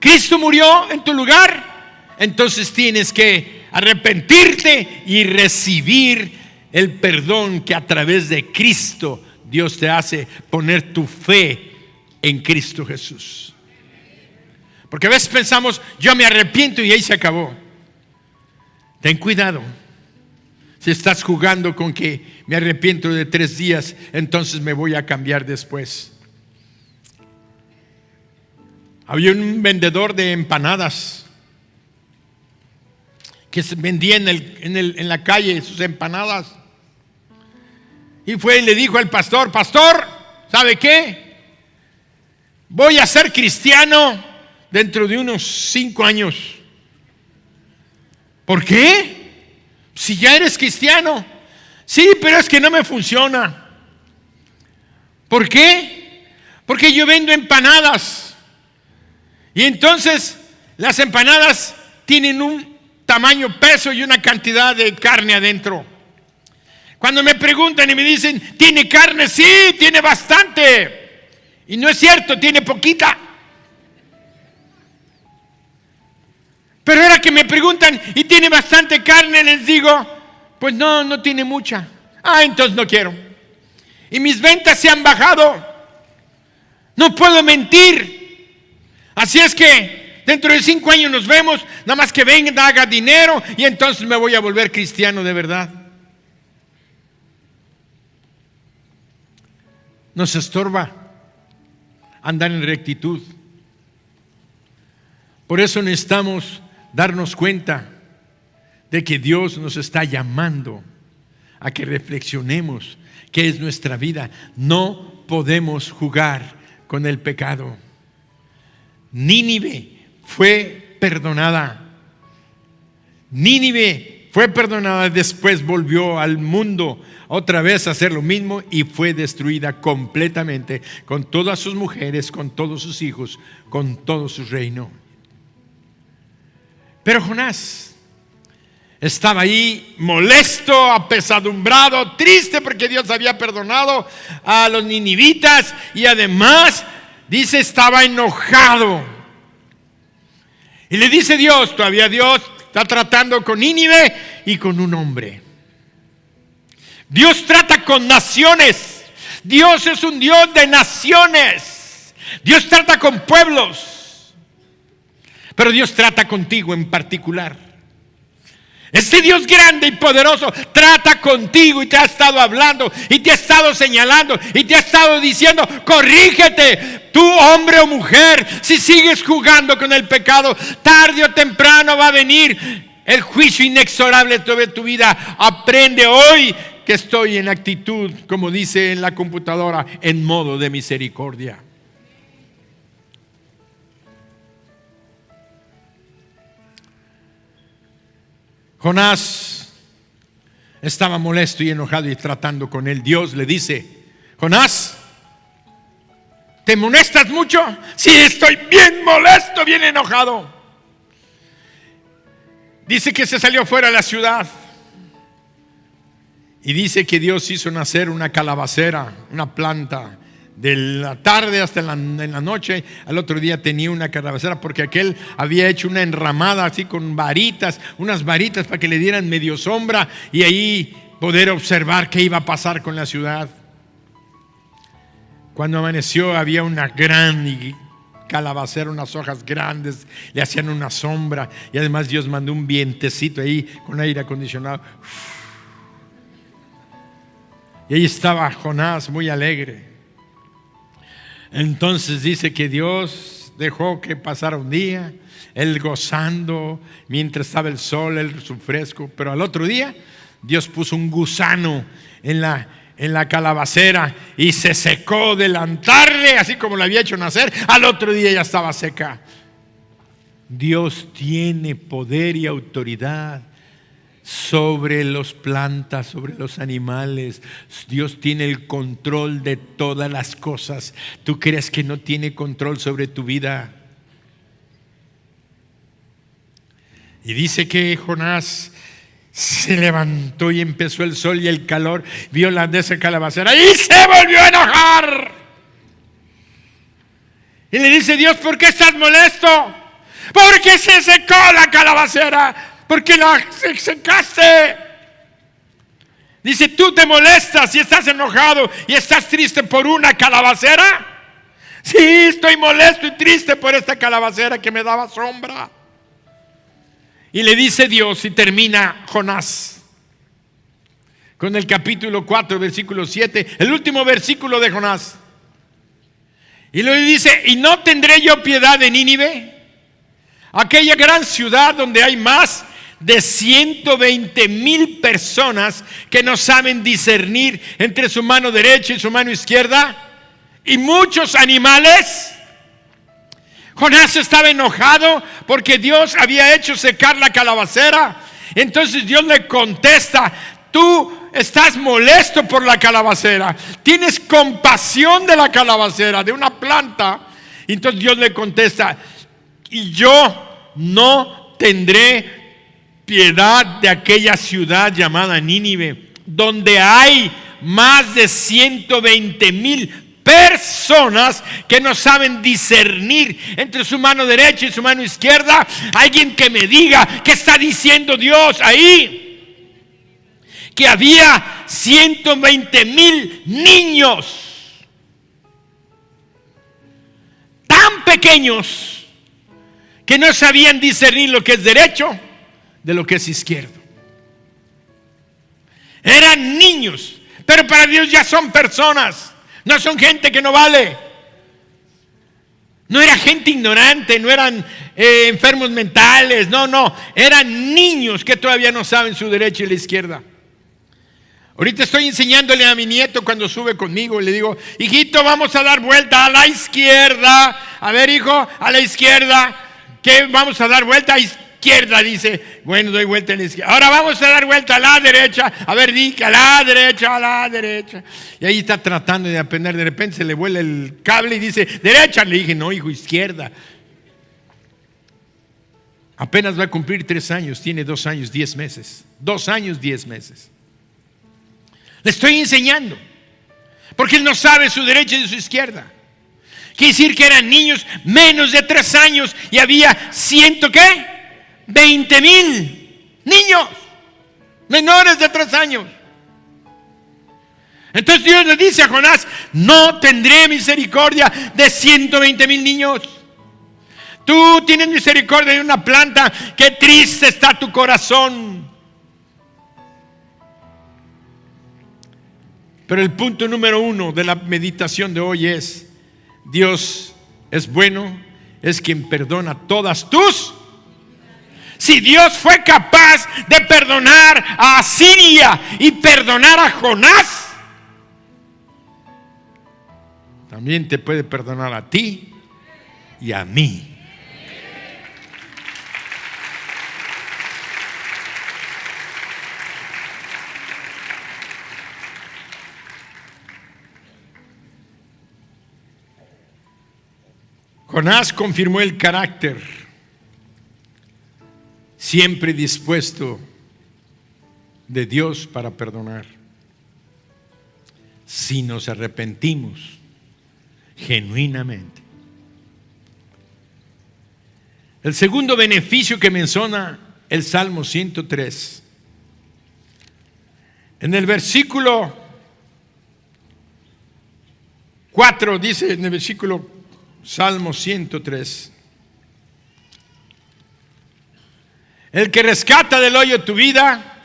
Speaker 1: Cristo murió en tu lugar, entonces tienes que arrepentirte y recibir el perdón que a través de Cristo Dios te hace, poner tu fe en Cristo Jesús. Porque a veces pensamos: yo me arrepiento y ahí se acabó. Ten cuidado. Si estás jugando con que me arrepiento de 3 días, entonces me voy a cambiar después. Había un vendedor de empanadas que se vendía en la calle sus empanadas. Y fue y le dijo al pastor: pastor, ¿sabe qué? Voy a ser cristiano dentro de unos 5 años. ¿Por qué? Si ya eres cristiano. Sí, pero es que no me funciona. ¿Por qué? Porque yo vendo empanadas. Y entonces las empanadas tienen un tamaño, peso y una cantidad de carne adentro. Cuando me preguntan y me dicen: ¿tiene carne? Sí, tiene bastante. Y no es cierto, tiene poquita. Pero ahora que me preguntan: ¿y tiene bastante carne? Les digo: pues no tiene mucha. Ah, entonces no quiero. Y mis ventas se han bajado. No puedo mentir. Así es que dentro de 5 años nos vemos. Nada más que venga, haga dinero, y entonces me voy a volver cristiano de verdad. nos estorba andar en rectitud. Por eso necesitamos darnos cuenta de que Dios nos está llamando a que reflexionemos qué es nuestra vida. No podemos jugar con el pecado. Nínive fue perdonada. Nínive fue perdonada, después volvió al mundo otra vez a hacer lo mismo y fue destruida completamente, con todas sus mujeres, con todos sus hijos, con todo su reino. Pero Jonás estaba ahí molesto, apesadumbrado, triste porque Dios había perdonado a los ninivitas y además, dice, estaba enojado. Y le dice Dios, todavía Dios está tratando con Nínive y con un hombre. Dios trata con naciones. Dios es un Dios de naciones. Dios trata con pueblos. Pero Dios trata contigo en particular. Este Dios grande y poderoso trata contigo y te ha estado hablando y te ha estado señalando y te ha estado diciendo: corrígete, tú hombre o mujer. Si sigues jugando con el pecado, tarde o temprano va a venir el juicio inexorable sobre tu vida. Aprende hoy que estoy en actitud, como dice en la computadora, en modo de misericordia. Jonás estaba molesto y enojado y tratando con él. Dios le dice: Jonás, ¿te molestas mucho? Sí, estoy bien molesto, bien enojado. Dice que se salió fuera de la ciudad y dice que Dios hizo nacer una calabacera, una planta. De la tarde hasta en la noche, al otro día tenía una calabacera, porque aquel había hecho una enramada así con varitas, unas varitas para que le dieran medio sombra y ahí poder observar qué iba a pasar con la ciudad. Cuando amaneció había una gran calabacera, unas hojas grandes, le hacían una sombra y además Dios mandó un vientecito ahí con aire acondicionado. Y ahí estaba Jonás muy alegre. Entonces dice que Dios dejó que pasara un día, él gozando mientras estaba el sol, su fresco. Pero al otro día Dios puso un gusano en la calabacera y se secó de la tarde, así como lo había hecho nacer. Al otro día ya estaba seca. Dios tiene poder y autoridad sobre las plantas, sobre los animales. Dios tiene el control de todas las cosas. ¿Tú crees que no tiene control sobre tu vida? Y dice que Jonás se levantó y empezó el sol y el calor, vio la de esa calabacera y se volvió a enojar. Y le dice: Dios, ¿por qué estás molesto? Porque se secó la calabacera. Porque la secaste. Dice: ¿tú te molestas y estás enojado y estás triste por una calabacera? Sí, estoy molesto y triste por esta calabacera que me daba sombra. Y le dice Dios, y termina Jonás con el capítulo 4, versículo 7, el último versículo de Jonás. Y le dice: ¿y no tendré yo piedad de Nínive, aquella gran ciudad donde hay más de 120,000 personas que no saben discernir entre su mano derecha y su mano izquierda, y muchos animales? Jonás estaba enojado porque Dios había hecho secar la calabacera. Entonces Dios le contesta: tú estás molesto por la calabacera, tienes compasión de la calabacera, de una planta. Entonces Dios le contesta: y yo no tendré piedad de aquella ciudad llamada Nínive, donde hay más de 120,000 personas que no saben discernir entre su mano derecha y su mano izquierda. Alguien que me diga qué está diciendo Dios ahí. Que había 120,000 niños tan pequeños que no sabían discernir lo que es derecho de lo que es izquierdo. Eran niños, pero para Dios ya son personas. No son gente que no vale. No era gente ignorante, no eran enfermos mentales, no, eran niños que todavía no saben su derecha y la izquierda. Ahorita estoy enseñándole a mi nieto cuando sube conmigo, le digo, hijito, vamos a dar vuelta a la izquierda. A ver, hijo, a la izquierda. ¿Qué? Vamos a dar vuelta a izquierda, dice. Bueno, doy vuelta a la izquierda. Ahora vamos a dar vuelta a la derecha. A ver, dica, a la derecha, a la derecha. Y ahí está tratando de aprender. De repente se le vuela el cable y dice, derecha. Le dije, no, hijo, izquierda. Apenas va a cumplir 3 años. Tiene 2 años, 10 meses. 2 años, 10 meses. Le estoy enseñando. Porque él no sabe su derecha y su izquierda. Quiere decir que eran niños menos de 3 años y había 20,000 niños menores de 3 años. Entonces Dios le dice a Jonás, no tendré misericordia de 120,000 niños. Tú tienes misericordia de una planta, qué triste está tu corazón. Pero el punto número 1 de la meditación de hoy es: Dios es bueno, es quien perdona todas tus. Si Dios fue capaz de perdonar a Asiria y perdonar a Jonás, también te puede perdonar a ti y a mí. Jonás confirmó el carácter, siempre dispuesto de Dios para perdonar, si nos arrepentimos genuinamente. El segundo beneficio que menciona el Salmo 103, en el versículo 4 dice, en el versículo Salmo 103. El que rescata del hoyo tu vida.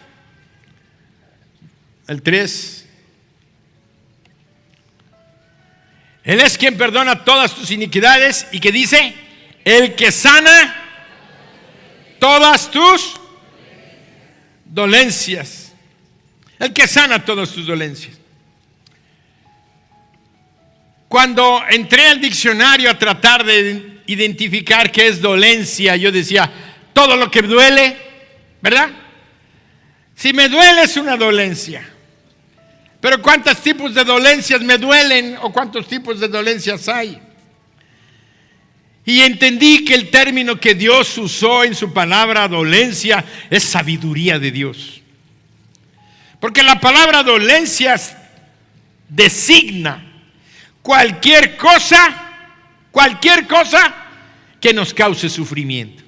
Speaker 1: El 3. Él es quien perdona todas tus iniquidades. ¿Y qué dice? El que sana todas tus dolencias. El que sana todas tus dolencias. Cuando entré al diccionario a tratar de identificar qué es dolencia, yo decía, todo lo que duele, ¿verdad? Si me duele es una dolencia. Pero ¿cuántos tipos de dolencias me duelen o cuántos tipos de dolencias hay? Y entendí que el término que Dios usó en su palabra dolencia es sabiduría de Dios. Porque la palabra dolencia designa cualquier cosa que nos cause sufrimiento.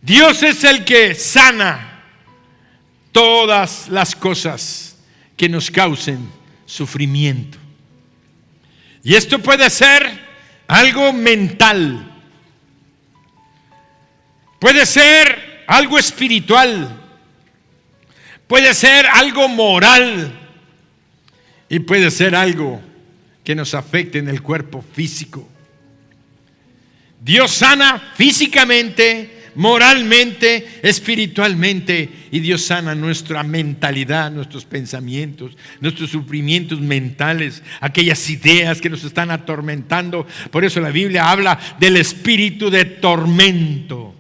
Speaker 1: Dios es el que sana todas las cosas que nos causen sufrimiento. Y esto puede ser algo mental, puede ser algo espiritual, puede ser algo moral, y puede ser algo que nos afecte en el cuerpo físico. Dios sana físicamente, moralmente, espiritualmente, y Dios sana nuestra mentalidad, nuestros pensamientos, nuestros sufrimientos mentales, aquellas ideas que nos están atormentando. Por eso la Biblia habla del espíritu de tormento.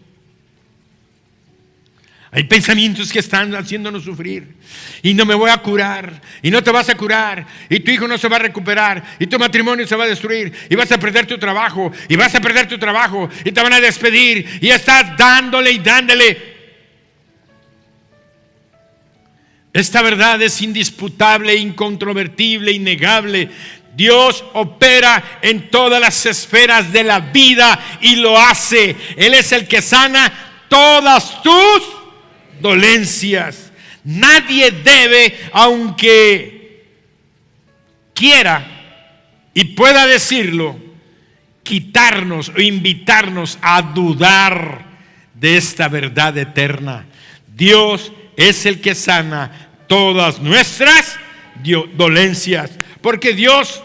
Speaker 1: Hay pensamientos que están haciéndonos sufrir. Y no me voy a curar. Y no te vas a curar. Y tu hijo no se va a recuperar. Y tu matrimonio se va a destruir. Y vas a perder tu trabajo. Y vas a perder tu trabajo. Y te van a despedir. Y estás dándole y dándole. Esta verdad es indisputable, incontrovertible, innegable. Dios opera en todas las esferas de la vida y lo hace. Él es el que sana todas tus dolencias. Nadie debe, aunque quiera y pueda decirlo, quitarnos o invitarnos a dudar de esta verdad eterna. Dios es el que sana todas nuestras dolencias, porque Dios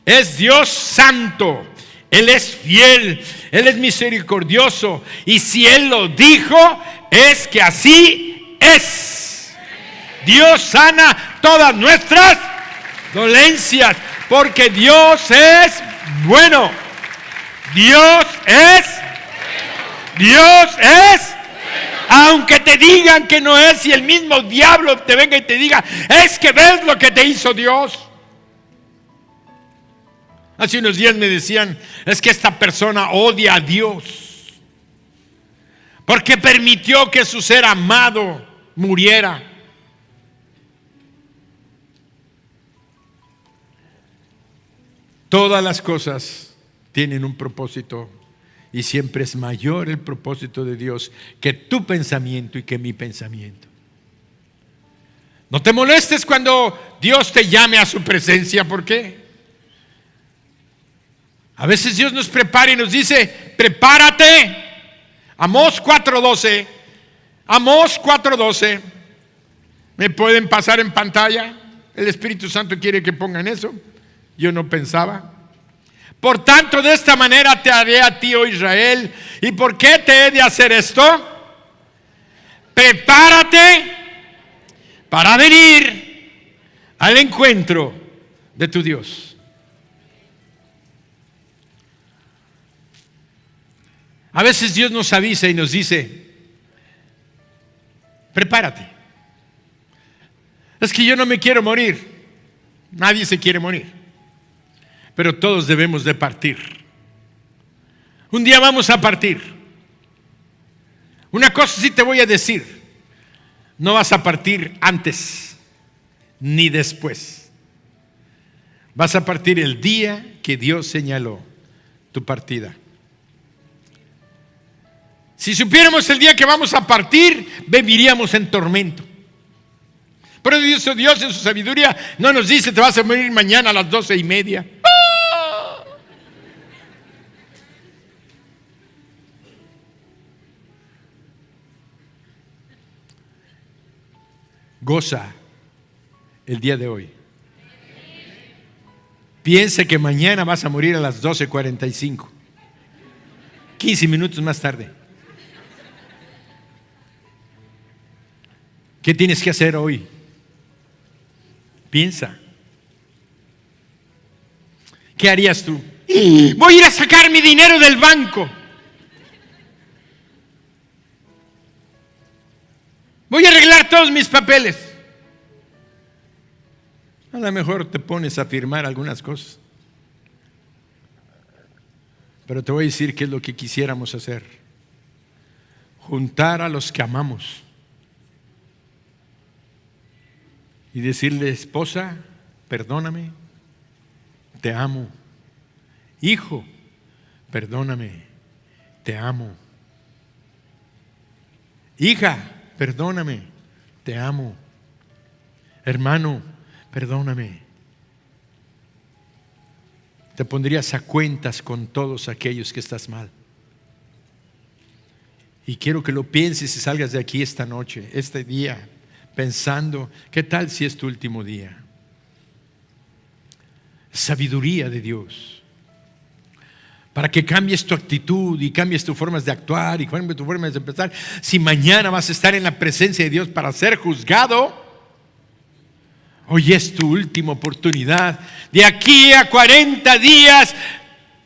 Speaker 1: es Dios santo, Él es fiel, Él es misericordioso, y si Él lo dijo, es que así es. Dios sana todas nuestras dolencias, porque Dios es bueno. Dios es, aunque te digan que no es, y el mismo diablo te venga y te diga, es que ves lo que te hizo Dios. Hace unos días me decían, es que esta persona odia a Dios porque permitió que su ser amado muriera. Todas las cosas tienen un propósito, y siempre es mayor el propósito de Dios que tu pensamiento y que mi pensamiento. No te molestes cuando Dios te llame a su presencia. ¿Por qué? A veces Dios nos prepara y nos dice, prepárate. Amós 4:12. Amós 4:12. ¿Me pueden pasar en pantalla? El Espíritu Santo quiere que pongan eso. Yo no pensaba. Por tanto, de esta manera te haré a ti, oh Israel. ¿Y por qué te he de hacer esto? Prepárate para venir al encuentro de tu Dios. A veces Dios nos avisa y nos dice, prepárate. Es que yo no me quiero morir. Nadie se quiere morir. Pero todos debemos de partir. Un día vamos a partir. Una cosa sí te voy a decir: no vas a partir antes ni después. Vas a partir el día que Dios señaló tu partida. Si supiéramos el día que vamos a partir, viviríamos en tormento. Pero Dios en su sabiduría no nos dice, te vas a morir mañana a las 12:30. Goza el día de hoy. Piensa que mañana vas a morir a las 12:45, 15 minutos más tarde. ¿Qué tienes que hacer hoy? Piensa. ¿Qué harías tú? Voy a ir a sacar mi dinero del banco. Voy a arreglar todos mis papeles. A lo mejor te pones a firmar algunas cosas. Pero te voy a decir qué es lo que quisiéramos hacer. Juntar a los que amamos y decirle, esposa, perdóname, te amo. Hijo, perdóname, te amo. Hija, perdóname, te amo. Hermano, perdóname. Te pondrías a cuentas con todos aquellos que estás mal. Y quiero que lo pienses y salgas de aquí esta noche, este día, pensando, ¿qué tal si es tu último día? Sabiduría de Dios, para que cambies tu actitud y cambies tus formas de actuar y cambies tu forma de pensar. Si mañana vas a estar en la presencia de Dios para ser juzgado, hoy es tu última oportunidad. De aquí a 40 días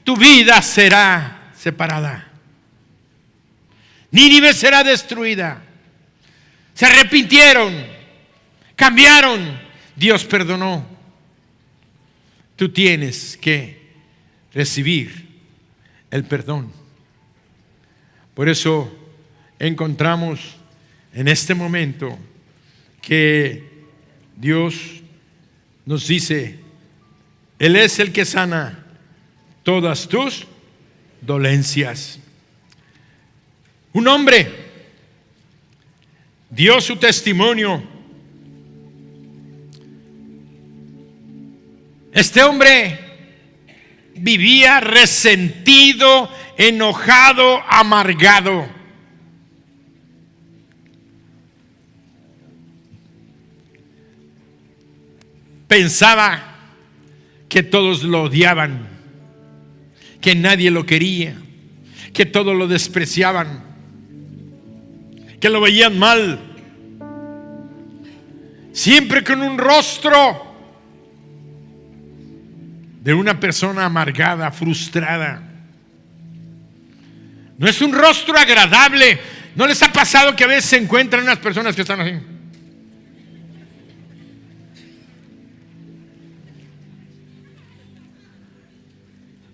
Speaker 1: tu vida será separada. Nínive será destruida. Se arrepintieron, cambiaron, Dios perdonó. Tú tienes que recibir el perdón. Por eso encontramos en este momento que Dios nos dice, Él es el que sana todas tus dolencias. Un hombre dio su testimonio. Este hombre vivía resentido, enojado, amargado. Pensaba que todos lo odiaban, que nadie lo quería, que todos lo despreciaban, que lo veían mal, siempre con un rostro de una persona amargada, frustrada. No es un rostro agradable. ¿No les ha pasado que a veces se encuentran unas personas que están así?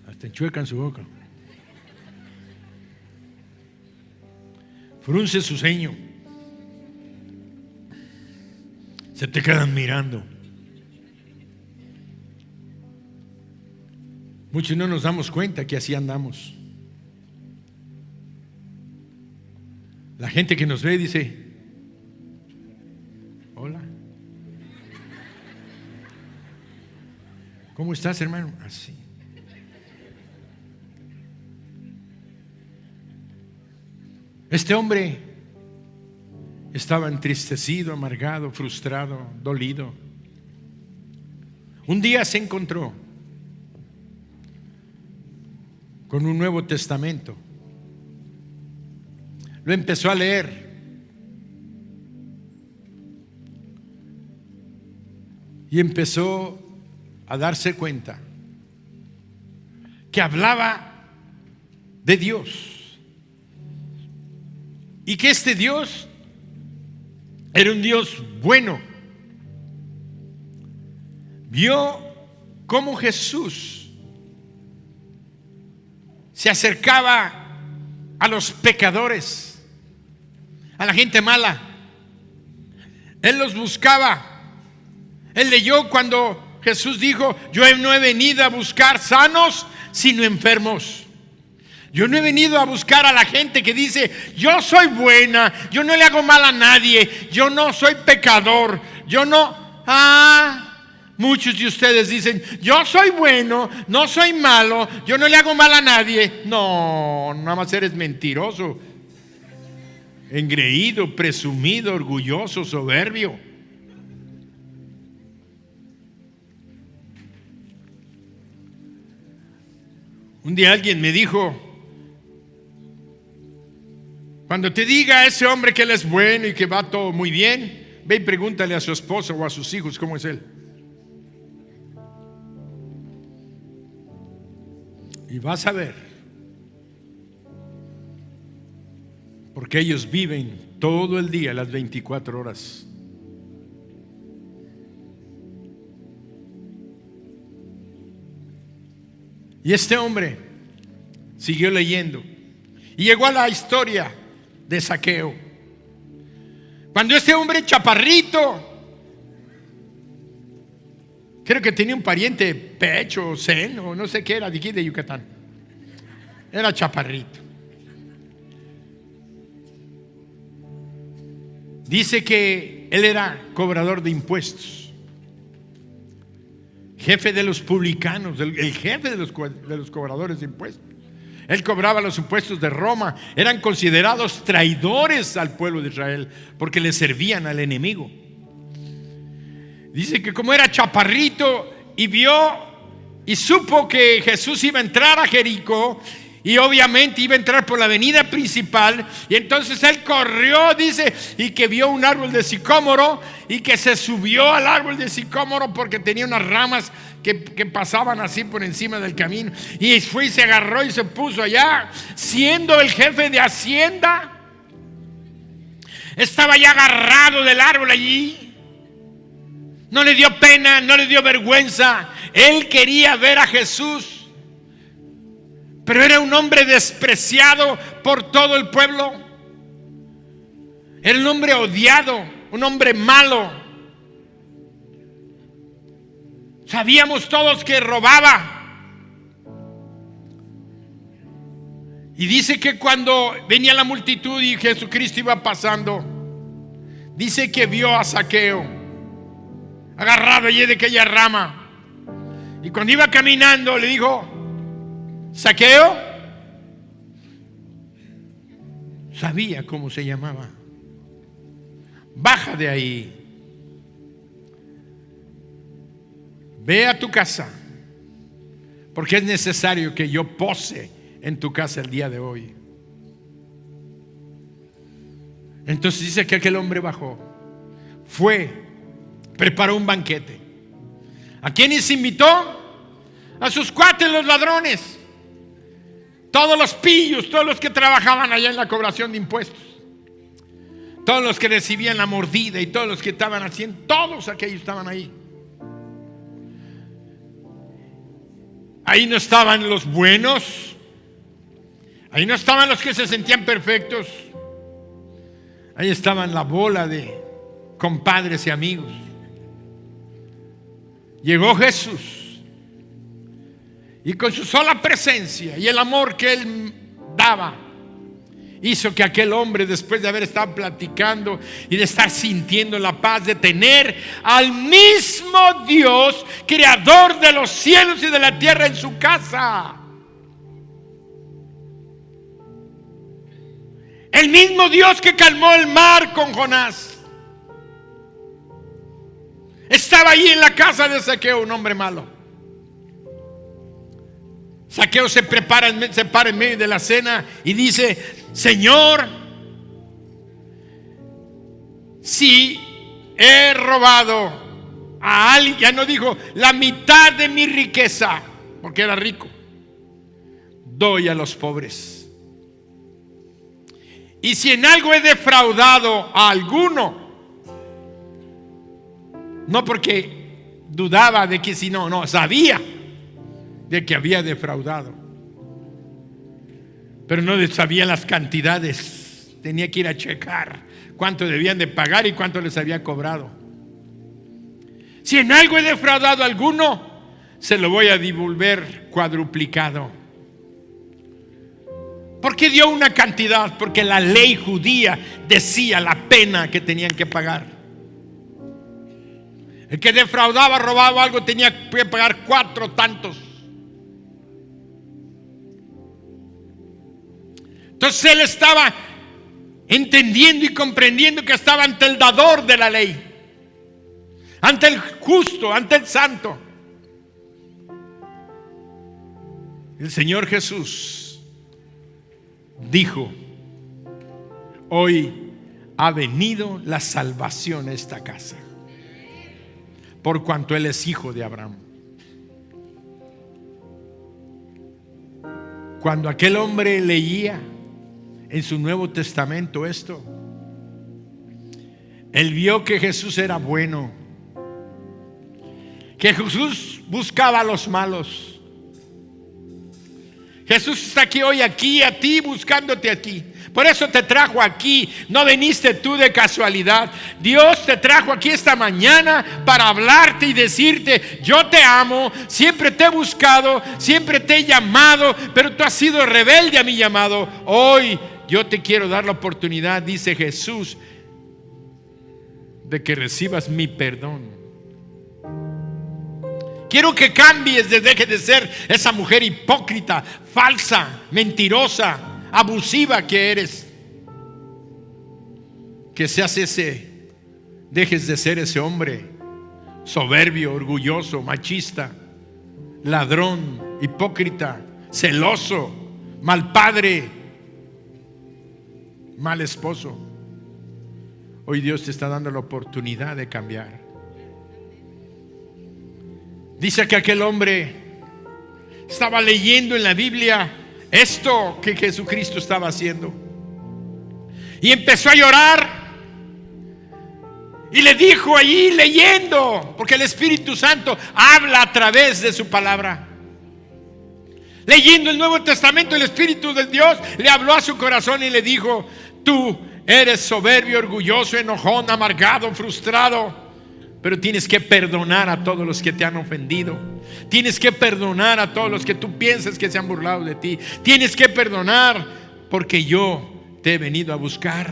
Speaker 1: Hasta enchuecan su boca, frunce su ceño, se te quedan mirando. Muchos no nos damos cuenta que así andamos. La gente que nos ve dice: hola, ¿cómo estás, hermano? Así. Este hombre estaba entristecido, amargado, frustrado, dolido. Un día se encontró con un Nuevo Testamento. Lo empezó a leer y empezó a darse cuenta que hablaba de Dios y que este Dios era un Dios bueno. Vio cómo Jesús se acercaba a los pecadores, a la gente mala. Él los buscaba. Él leyó cuando Jesús dijo: yo no he venido a buscar sanos, sino enfermos. Yo no he venido a buscar a la gente que dice: yo soy buena, yo no le hago mal a nadie, yo no soy pecador, yo no. Muchos de ustedes dicen: yo soy bueno, no soy malo, yo no le hago mal a nadie. No, nada más eres mentiroso, engreído, presumido, orgulloso, soberbio. Un día alguien me dijo: cuando te diga ese hombre que él es bueno y que va todo muy bien, ve y pregúntale a su esposa o a sus hijos cómo es él. Y vas a ver, porque ellos viven todo el día, las 24 horas. Y este hombre siguió leyendo y llegó a la historia de Zaqueo. Cuando este hombre chaparrito, creo que tenía un pariente pecho, seno, no sé qué era, de aquí de Yucatán, era chaparrito. Dice que él era cobrador de impuestos, jefe de los publicanos, el jefe de los cobradores de impuestos. Él cobraba los impuestos de Roma. Eran considerados traidores al pueblo de Israel porque le servían al enemigo. Dice que como era chaparrito y vio y supo que Jesús iba a entrar a Jericó, y obviamente iba a entrar por la avenida principal, y entonces él corrió, dice, y que vio un árbol de sicómoro y que se subió al árbol de sicómoro porque tenía unas ramas que pasaban así por encima del camino, y fue y se agarró y se puso allá, siendo el jefe de Hacienda. Estaba ya agarrado del árbol allí. No le dio pena, no le dio vergüenza. Él quería ver a Jesús. Pero era un hombre despreciado por todo el pueblo. Era un hombre odiado, un hombre malo. Sabíamos todos que robaba. Y dice que cuando venía la multitud y Jesucristo iba pasando, dice que vio a Zaqueo agarrado allí de aquella rama. Y cuando iba caminando le dijo: Zaqueo. Sabía cómo se llamaba. Baja de ahí. ve a tu casa, porque es necesario que yo pose en tu casa el día de hoy. Entonces dice que aquel hombre bajó, fue, preparó un banquete. ¿A quiénes invitó? A sus cuates, los ladrones, todos los pillos, todos los que trabajaban allá en la cobración de impuestos, todos los que recibían la mordida y todos los que estaban haciendo, todos aquellos estaban ahí. Ahí no estaban los buenos, ahí no estaban los que se sentían perfectos, ahí estaban la bola de compadres y amigos. Llegó Jesús y con su sola presencia y el amor que Él daba, hizo que aquel hombre, después de haber estado platicando y de estar sintiendo la paz, de tener al mismo Dios, creador de los cielos y de la tierra, en su casa. El mismo Dios que calmó el mar con Jonás estaba ahí en la casa de Zaqueo, un hombre malo. Zaqueo se para en medio de la cena y dice: Señor, si he robado a alguien, ya no dijo la mitad de mi riqueza, porque era rico, doy a los pobres. Y si en algo he defraudado a alguno, no porque dudaba de que si no, sabía de que había defraudado, pero no sabía las cantidades. Tenía que ir a checar cuánto debían de pagar y cuánto les había cobrado. Si en algo he defraudado a alguno, se lo voy a devolver cuadruplicado. ¿Por qué dio una cantidad? Porque la ley judía decía la pena que tenían que pagar. El que defraudaba, robaba algo, tenía que pagar 4 tantos. Entonces él estaba entendiendo y comprendiendo que estaba ante el dador de la ley, ante el justo, ante el santo. El Señor Jesús dijo: hoy ha venido la salvación a esta casa, por cuanto Él es hijo de Abraham. Cuando aquel hombre leía en su Nuevo Testamento esto, él vio que Jesús era bueno, que Jesús buscaba a los malos. Jesús está aquí hoy, aquí a ti, buscándote aquí. Por eso te trajo aquí. No viniste tú de casualidad. Dios te trajo aquí esta mañana para hablarte y decirte: yo te amo, siempre te he buscado, siempre te he llamado, pero tú has sido rebelde a mi llamado. Hoy yo te quiero dar la oportunidad, dice Jesús, de que recibas mi perdón. Quiero que cambies, dejes de ser esa mujer hipócrita, falsa, mentirosa, abusiva que eres. Que seas dejes de ser ese hombre soberbio, orgulloso, machista, ladrón, hipócrita, celoso, mal padre, mal esposo. Hoy Dios te está dando la oportunidad de cambiar. Dice que aquel hombre estaba leyendo en la Biblia esto que Jesucristo estaba haciendo, y empezó a llorar y le dijo allí, leyendo, porque el Espíritu Santo habla a través de su palabra. Leyendo el Nuevo Testamento, el Espíritu de Dios le habló a su corazón y le dijo: tú eres soberbio, orgulloso, enojón, amargado, frustrado, pero tienes que perdonar a todos los que te han ofendido. Tienes que perdonar a todos los que tú piensas que se han burlado de ti. Tienes que perdonar, porque yo te he venido a buscar.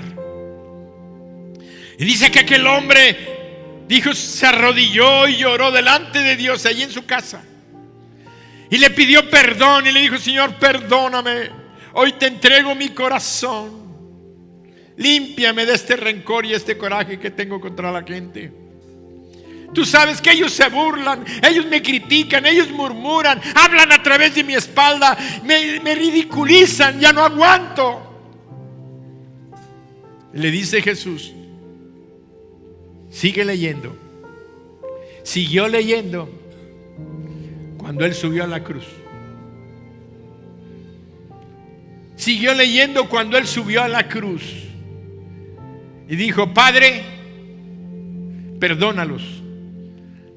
Speaker 1: Y dice que aquel hombre dijo, se arrodilló y lloró delante de Dios allí en su casa, y le pidió perdón y le dijo: Señor, perdóname, hoy te entrego mi corazón, límpiame de este rencor y este coraje que tengo contra la gente. Tú sabes que ellos se burlan, ellos me critican, ellos murmuran, hablan a través de mi espalda, me ridiculizan, ya no aguanto. Le dice Jesús, sigue leyendo. Siguió leyendo cuando Él subió a la cruz. Siguió leyendo cuando Él subió a la cruz. Y dijo, Padre, perdónalos,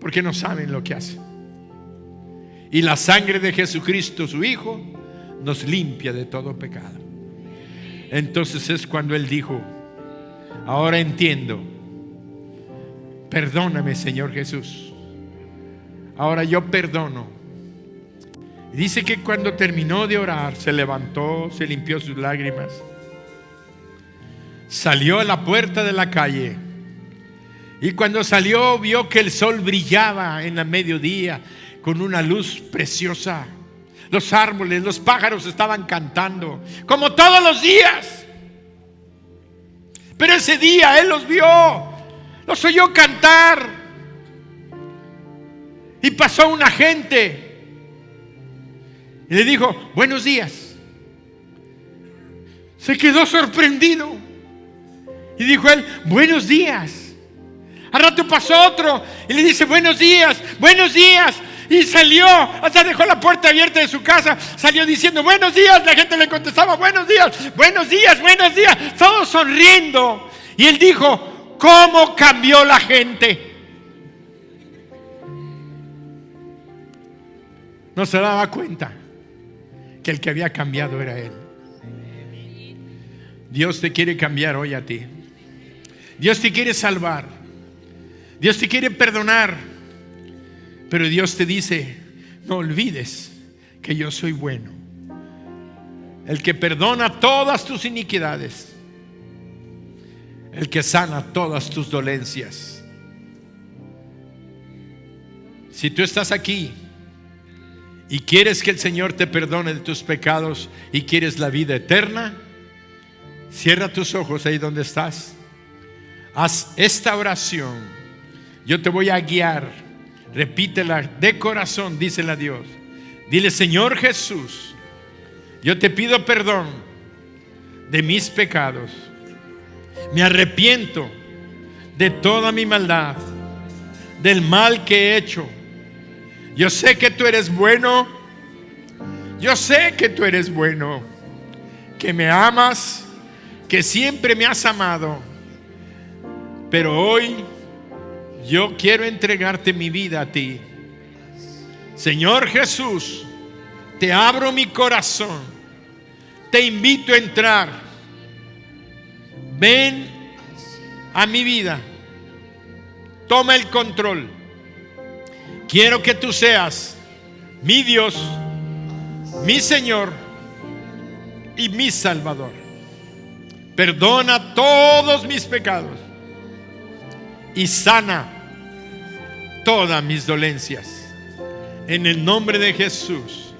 Speaker 1: porque no saben lo que hacen. Y la sangre de Jesucristo, su Hijo, nos limpia de todo pecado. Entonces es cuando Él dijo, ahora entiendo. Perdóname, Señor Jesús. Ahora yo perdono. Dice que cuando terminó de orar, se levantó, se limpió sus lágrimas, salió a la puerta de la calle. Y cuando salió, vio que el sol brillaba en el mediodía con una luz preciosa. Los árboles, los pájaros estaban cantando, como todos los días. Pero ese día Él los vio, los oyó cantar. Y pasó una gente y le dijo, buenos días. Se quedó sorprendido y dijo él, buenos días. Al rato pasó otro y le dice, buenos días, buenos días. Y salió, hasta dejó la puerta abierta de su casa, salió diciendo, buenos días. La gente le contestaba, buenos días, buenos días, buenos días, todos sonriendo. Y él dijo, ¿cómo cambió la gente? No se daba cuenta que el que había cambiado era Él. Dios te quiere cambiar hoy a ti. Dios te quiere salvar. Dios te quiere perdonar. Pero Dios te dice, no olvides que yo soy bueno, el que perdona todas tus iniquidades, el que sana todas tus dolencias. Si tú estás aquí y quieres que el Señor te perdone de tus pecados y quieres la vida eterna, cierra tus ojos ahí donde estás. Haz esta oración. Yo te voy a guiar. Repítela de corazón, dísela a Dios. Dile, Señor Jesús, yo te pido perdón de mis pecados. Me arrepiento de toda mi maldad, del mal que he hecho. Yo sé que tú eres bueno. Yo sé que tú eres bueno, que me amas, que siempre me has amado. Pero hoy yo quiero entregarte mi vida a ti. Señor Jesús, te abro mi corazón. Te invito a entrar. Ven a mi vida. Toma el control. Quiero que tú seas mi Dios, mi Señor y mi Salvador. Perdona todos mis pecados y sana todas mis dolencias. En el nombre de Jesús.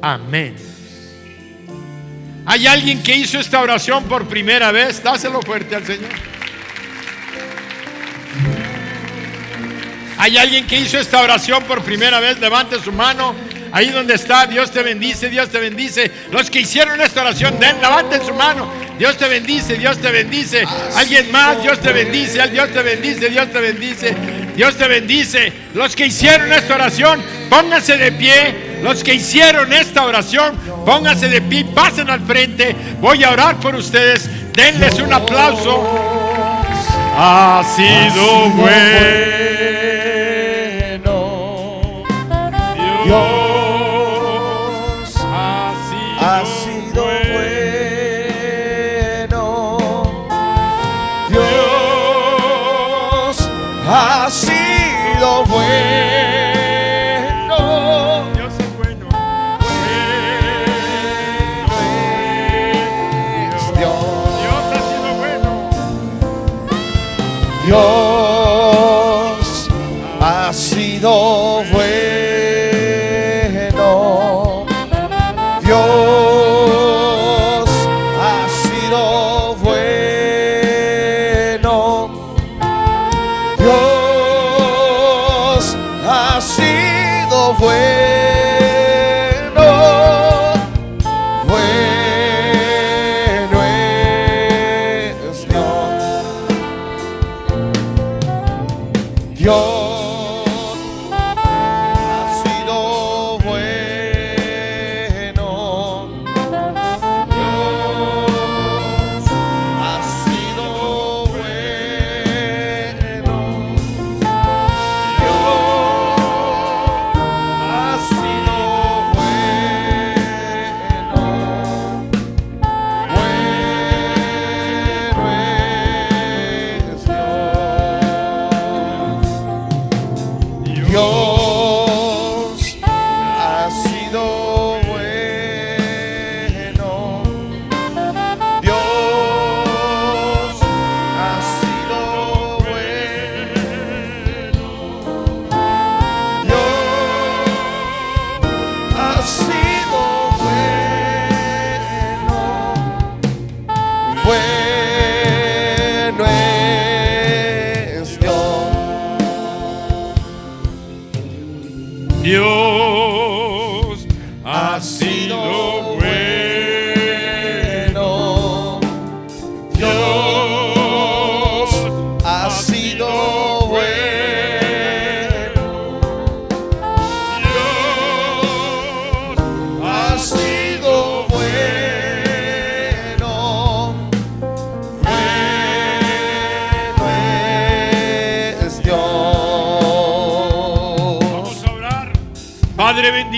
Speaker 1: Amén. ¿Hay alguien que hizo esta oración por primera vez? Dáselo fuerte al Señor. ¿Hay alguien que hizo esta oración por primera vez? Levante su mano ahí donde está. Dios te bendice, Dios te bendice. Los que hicieron esta oración, levanten su mano. Dios te bendice, Dios te bendice. Alguien más, Dios te bendice, Dios te bendice, Dios te bendice, Dios te bendice. Los que hicieron esta oración, pónganse de pie. Los que hicieron esta oración, pónganse de pie, pasen al frente. Voy a orar por ustedes. Denles un aplauso. Ha sido bueno. Dios ha sido bueno.
Speaker 2: Dios ha sido bueno.
Speaker 1: Dios es bueno. Dios ha sido bueno.
Speaker 2: Dios ha sido bueno. Dios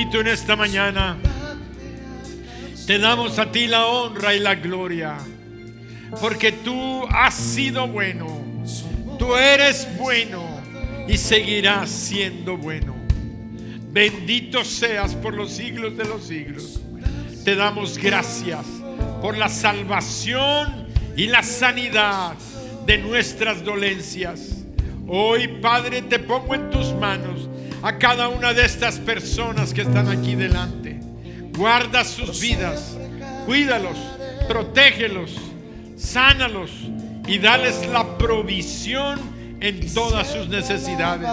Speaker 1: Espíritu, en esta mañana te damos a ti la honra y la gloria, porque tú has sido bueno, tú eres bueno y seguirás siendo bueno. Bendito seas por los siglos de los siglos. Te damos gracias por la salvación y la sanidad de nuestras dolencias. Hoy, Padre, te pongo en tus manos a cada una de estas personas que están aquí delante. Guarda sus vidas, cuídalos, protégelos, sánalos y dales la provisión en todas sus necesidades.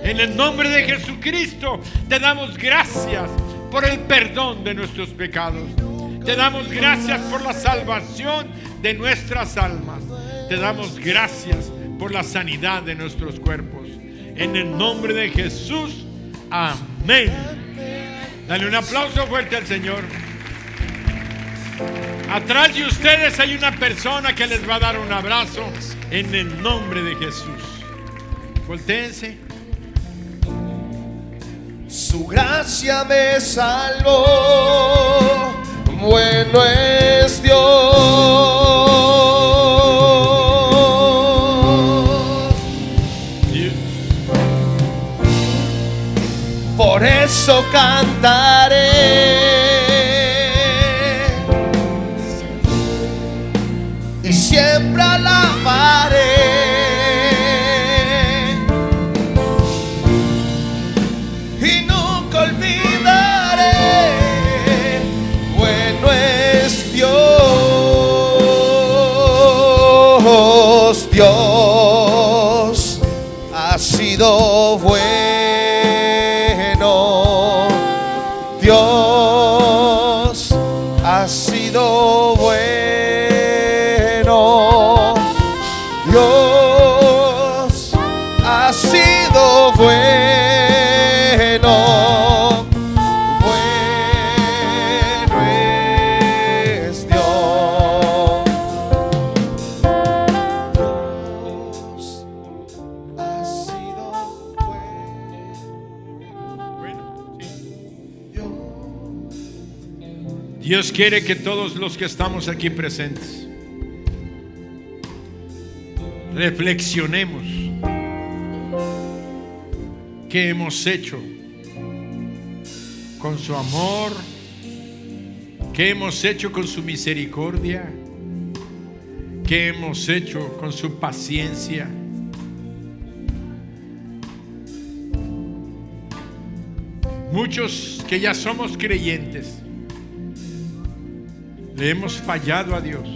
Speaker 1: En el nombre de Jesucristo te damos gracias por el perdón de nuestros pecados. Te damos gracias por la salvación de nuestras almas. Te damos gracias por la sanidad de nuestros cuerpos. En el nombre de Jesús, amén. Dale un aplauso fuerte al Señor. Atrás de ustedes hay una persona que les va a dar un abrazo en el nombre de Jesús. Voltéense.
Speaker 2: Su gracia me salvó, bueno es Dios. Por eso cantaré y siempre alabaré. Y nunca olvidaré, bueno es Dios. Dios ha sido bueno. Dios ha sido bueno. Dios ha sido bueno. Bueno es Dios. Dios ha sido bueno.
Speaker 1: Dios quiere que todos los que estamos aquí presentes reflexionemos qué hemos hecho con su amor, qué hemos hecho con su misericordia, qué hemos hecho con su paciencia. Muchos que ya somos creyentes le hemos fallado a Dios,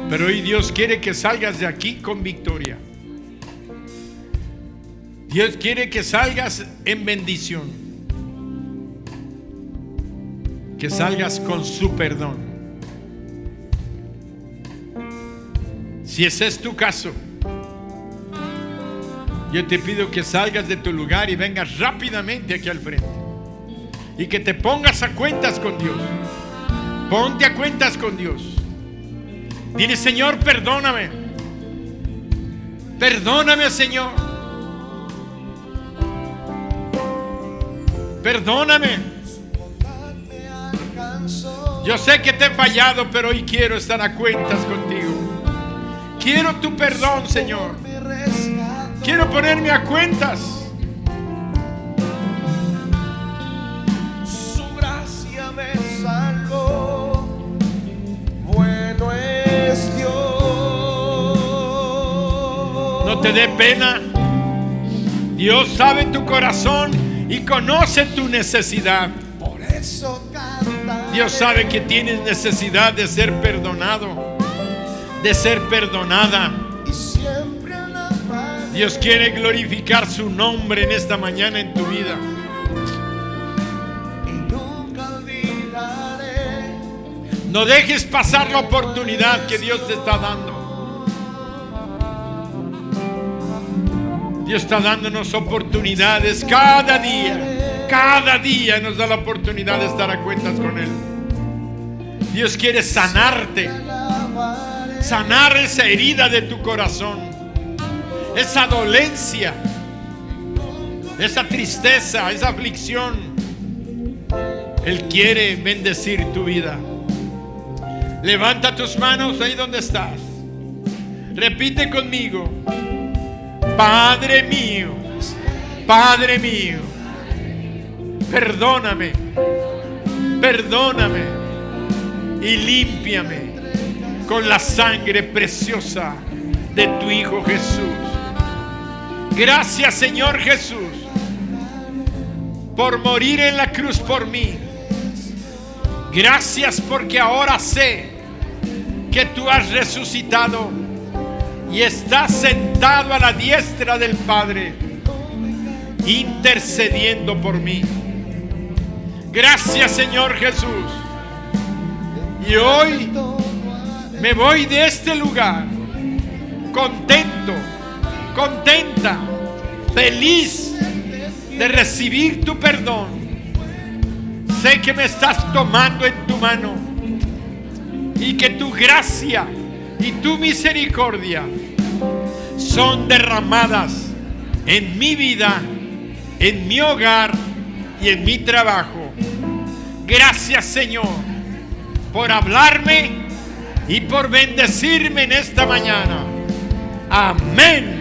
Speaker 1: pero hoy Dios quiere que salgas de aquí con victoria. Dios quiere que salgas en bendición, que salgas con su perdón. Si ese es tu caso, yo te pido que salgas de tu lugar y vengas rápidamente aquí al frente y que te pongas a cuentas con Dios. Ponte a cuentas con Dios. Dile: Señor, perdóname. Perdóname, Señor. Perdóname. Yo sé que te he fallado, pero hoy quiero estar a cuentas contigo. Quiero tu perdón, Señor. Quiero ponerme a cuentas.
Speaker 2: Su gracia me salvó, bueno es Dios.
Speaker 1: No te dé pena. Dios sabe tu corazón y conoce tu necesidad.
Speaker 2: Por eso cantaré.
Speaker 1: Dios sabe que tienes necesidad de ser perdonado, de ser perdonada.
Speaker 2: Y siempre alabaré.
Speaker 1: Dios quiere glorificar su nombre en esta mañana en tu vida.
Speaker 2: Y nunca olvidaré.
Speaker 1: No dejes pasar la oportunidad que Dios te está dando. Dios está dándonos oportunidades cada día. Cada día nos da la oportunidad de estar a cuentas con Él. Dios quiere sanarte, sanar esa herida de tu corazón, esa dolencia, de esa tristeza, esa aflicción. Él quiere bendecir tu vida. Levanta tus manos ahí donde estás. Repite conmigo: Padre mío, Padre mío, perdóname, perdóname y límpiame con la sangre preciosa de tu Hijo Jesús. Gracias, Señor Jesús, por morir en la cruz por mí. Gracias porque ahora sé que tú has resucitado y estás sentado a la diestra del Padre, intercediendo por mí. Gracias, Señor Jesús. Y hoy me voy de este lugar contento, contenta, feliz de recibir tu perdón. Sé que me estás tomando en tu mano y que tu gracia y tu misericordia son derramadas en mi vida, en mi hogar y en mi trabajo. Gracias, Señor, por hablarme y por bendecirme en esta mañana. Amén.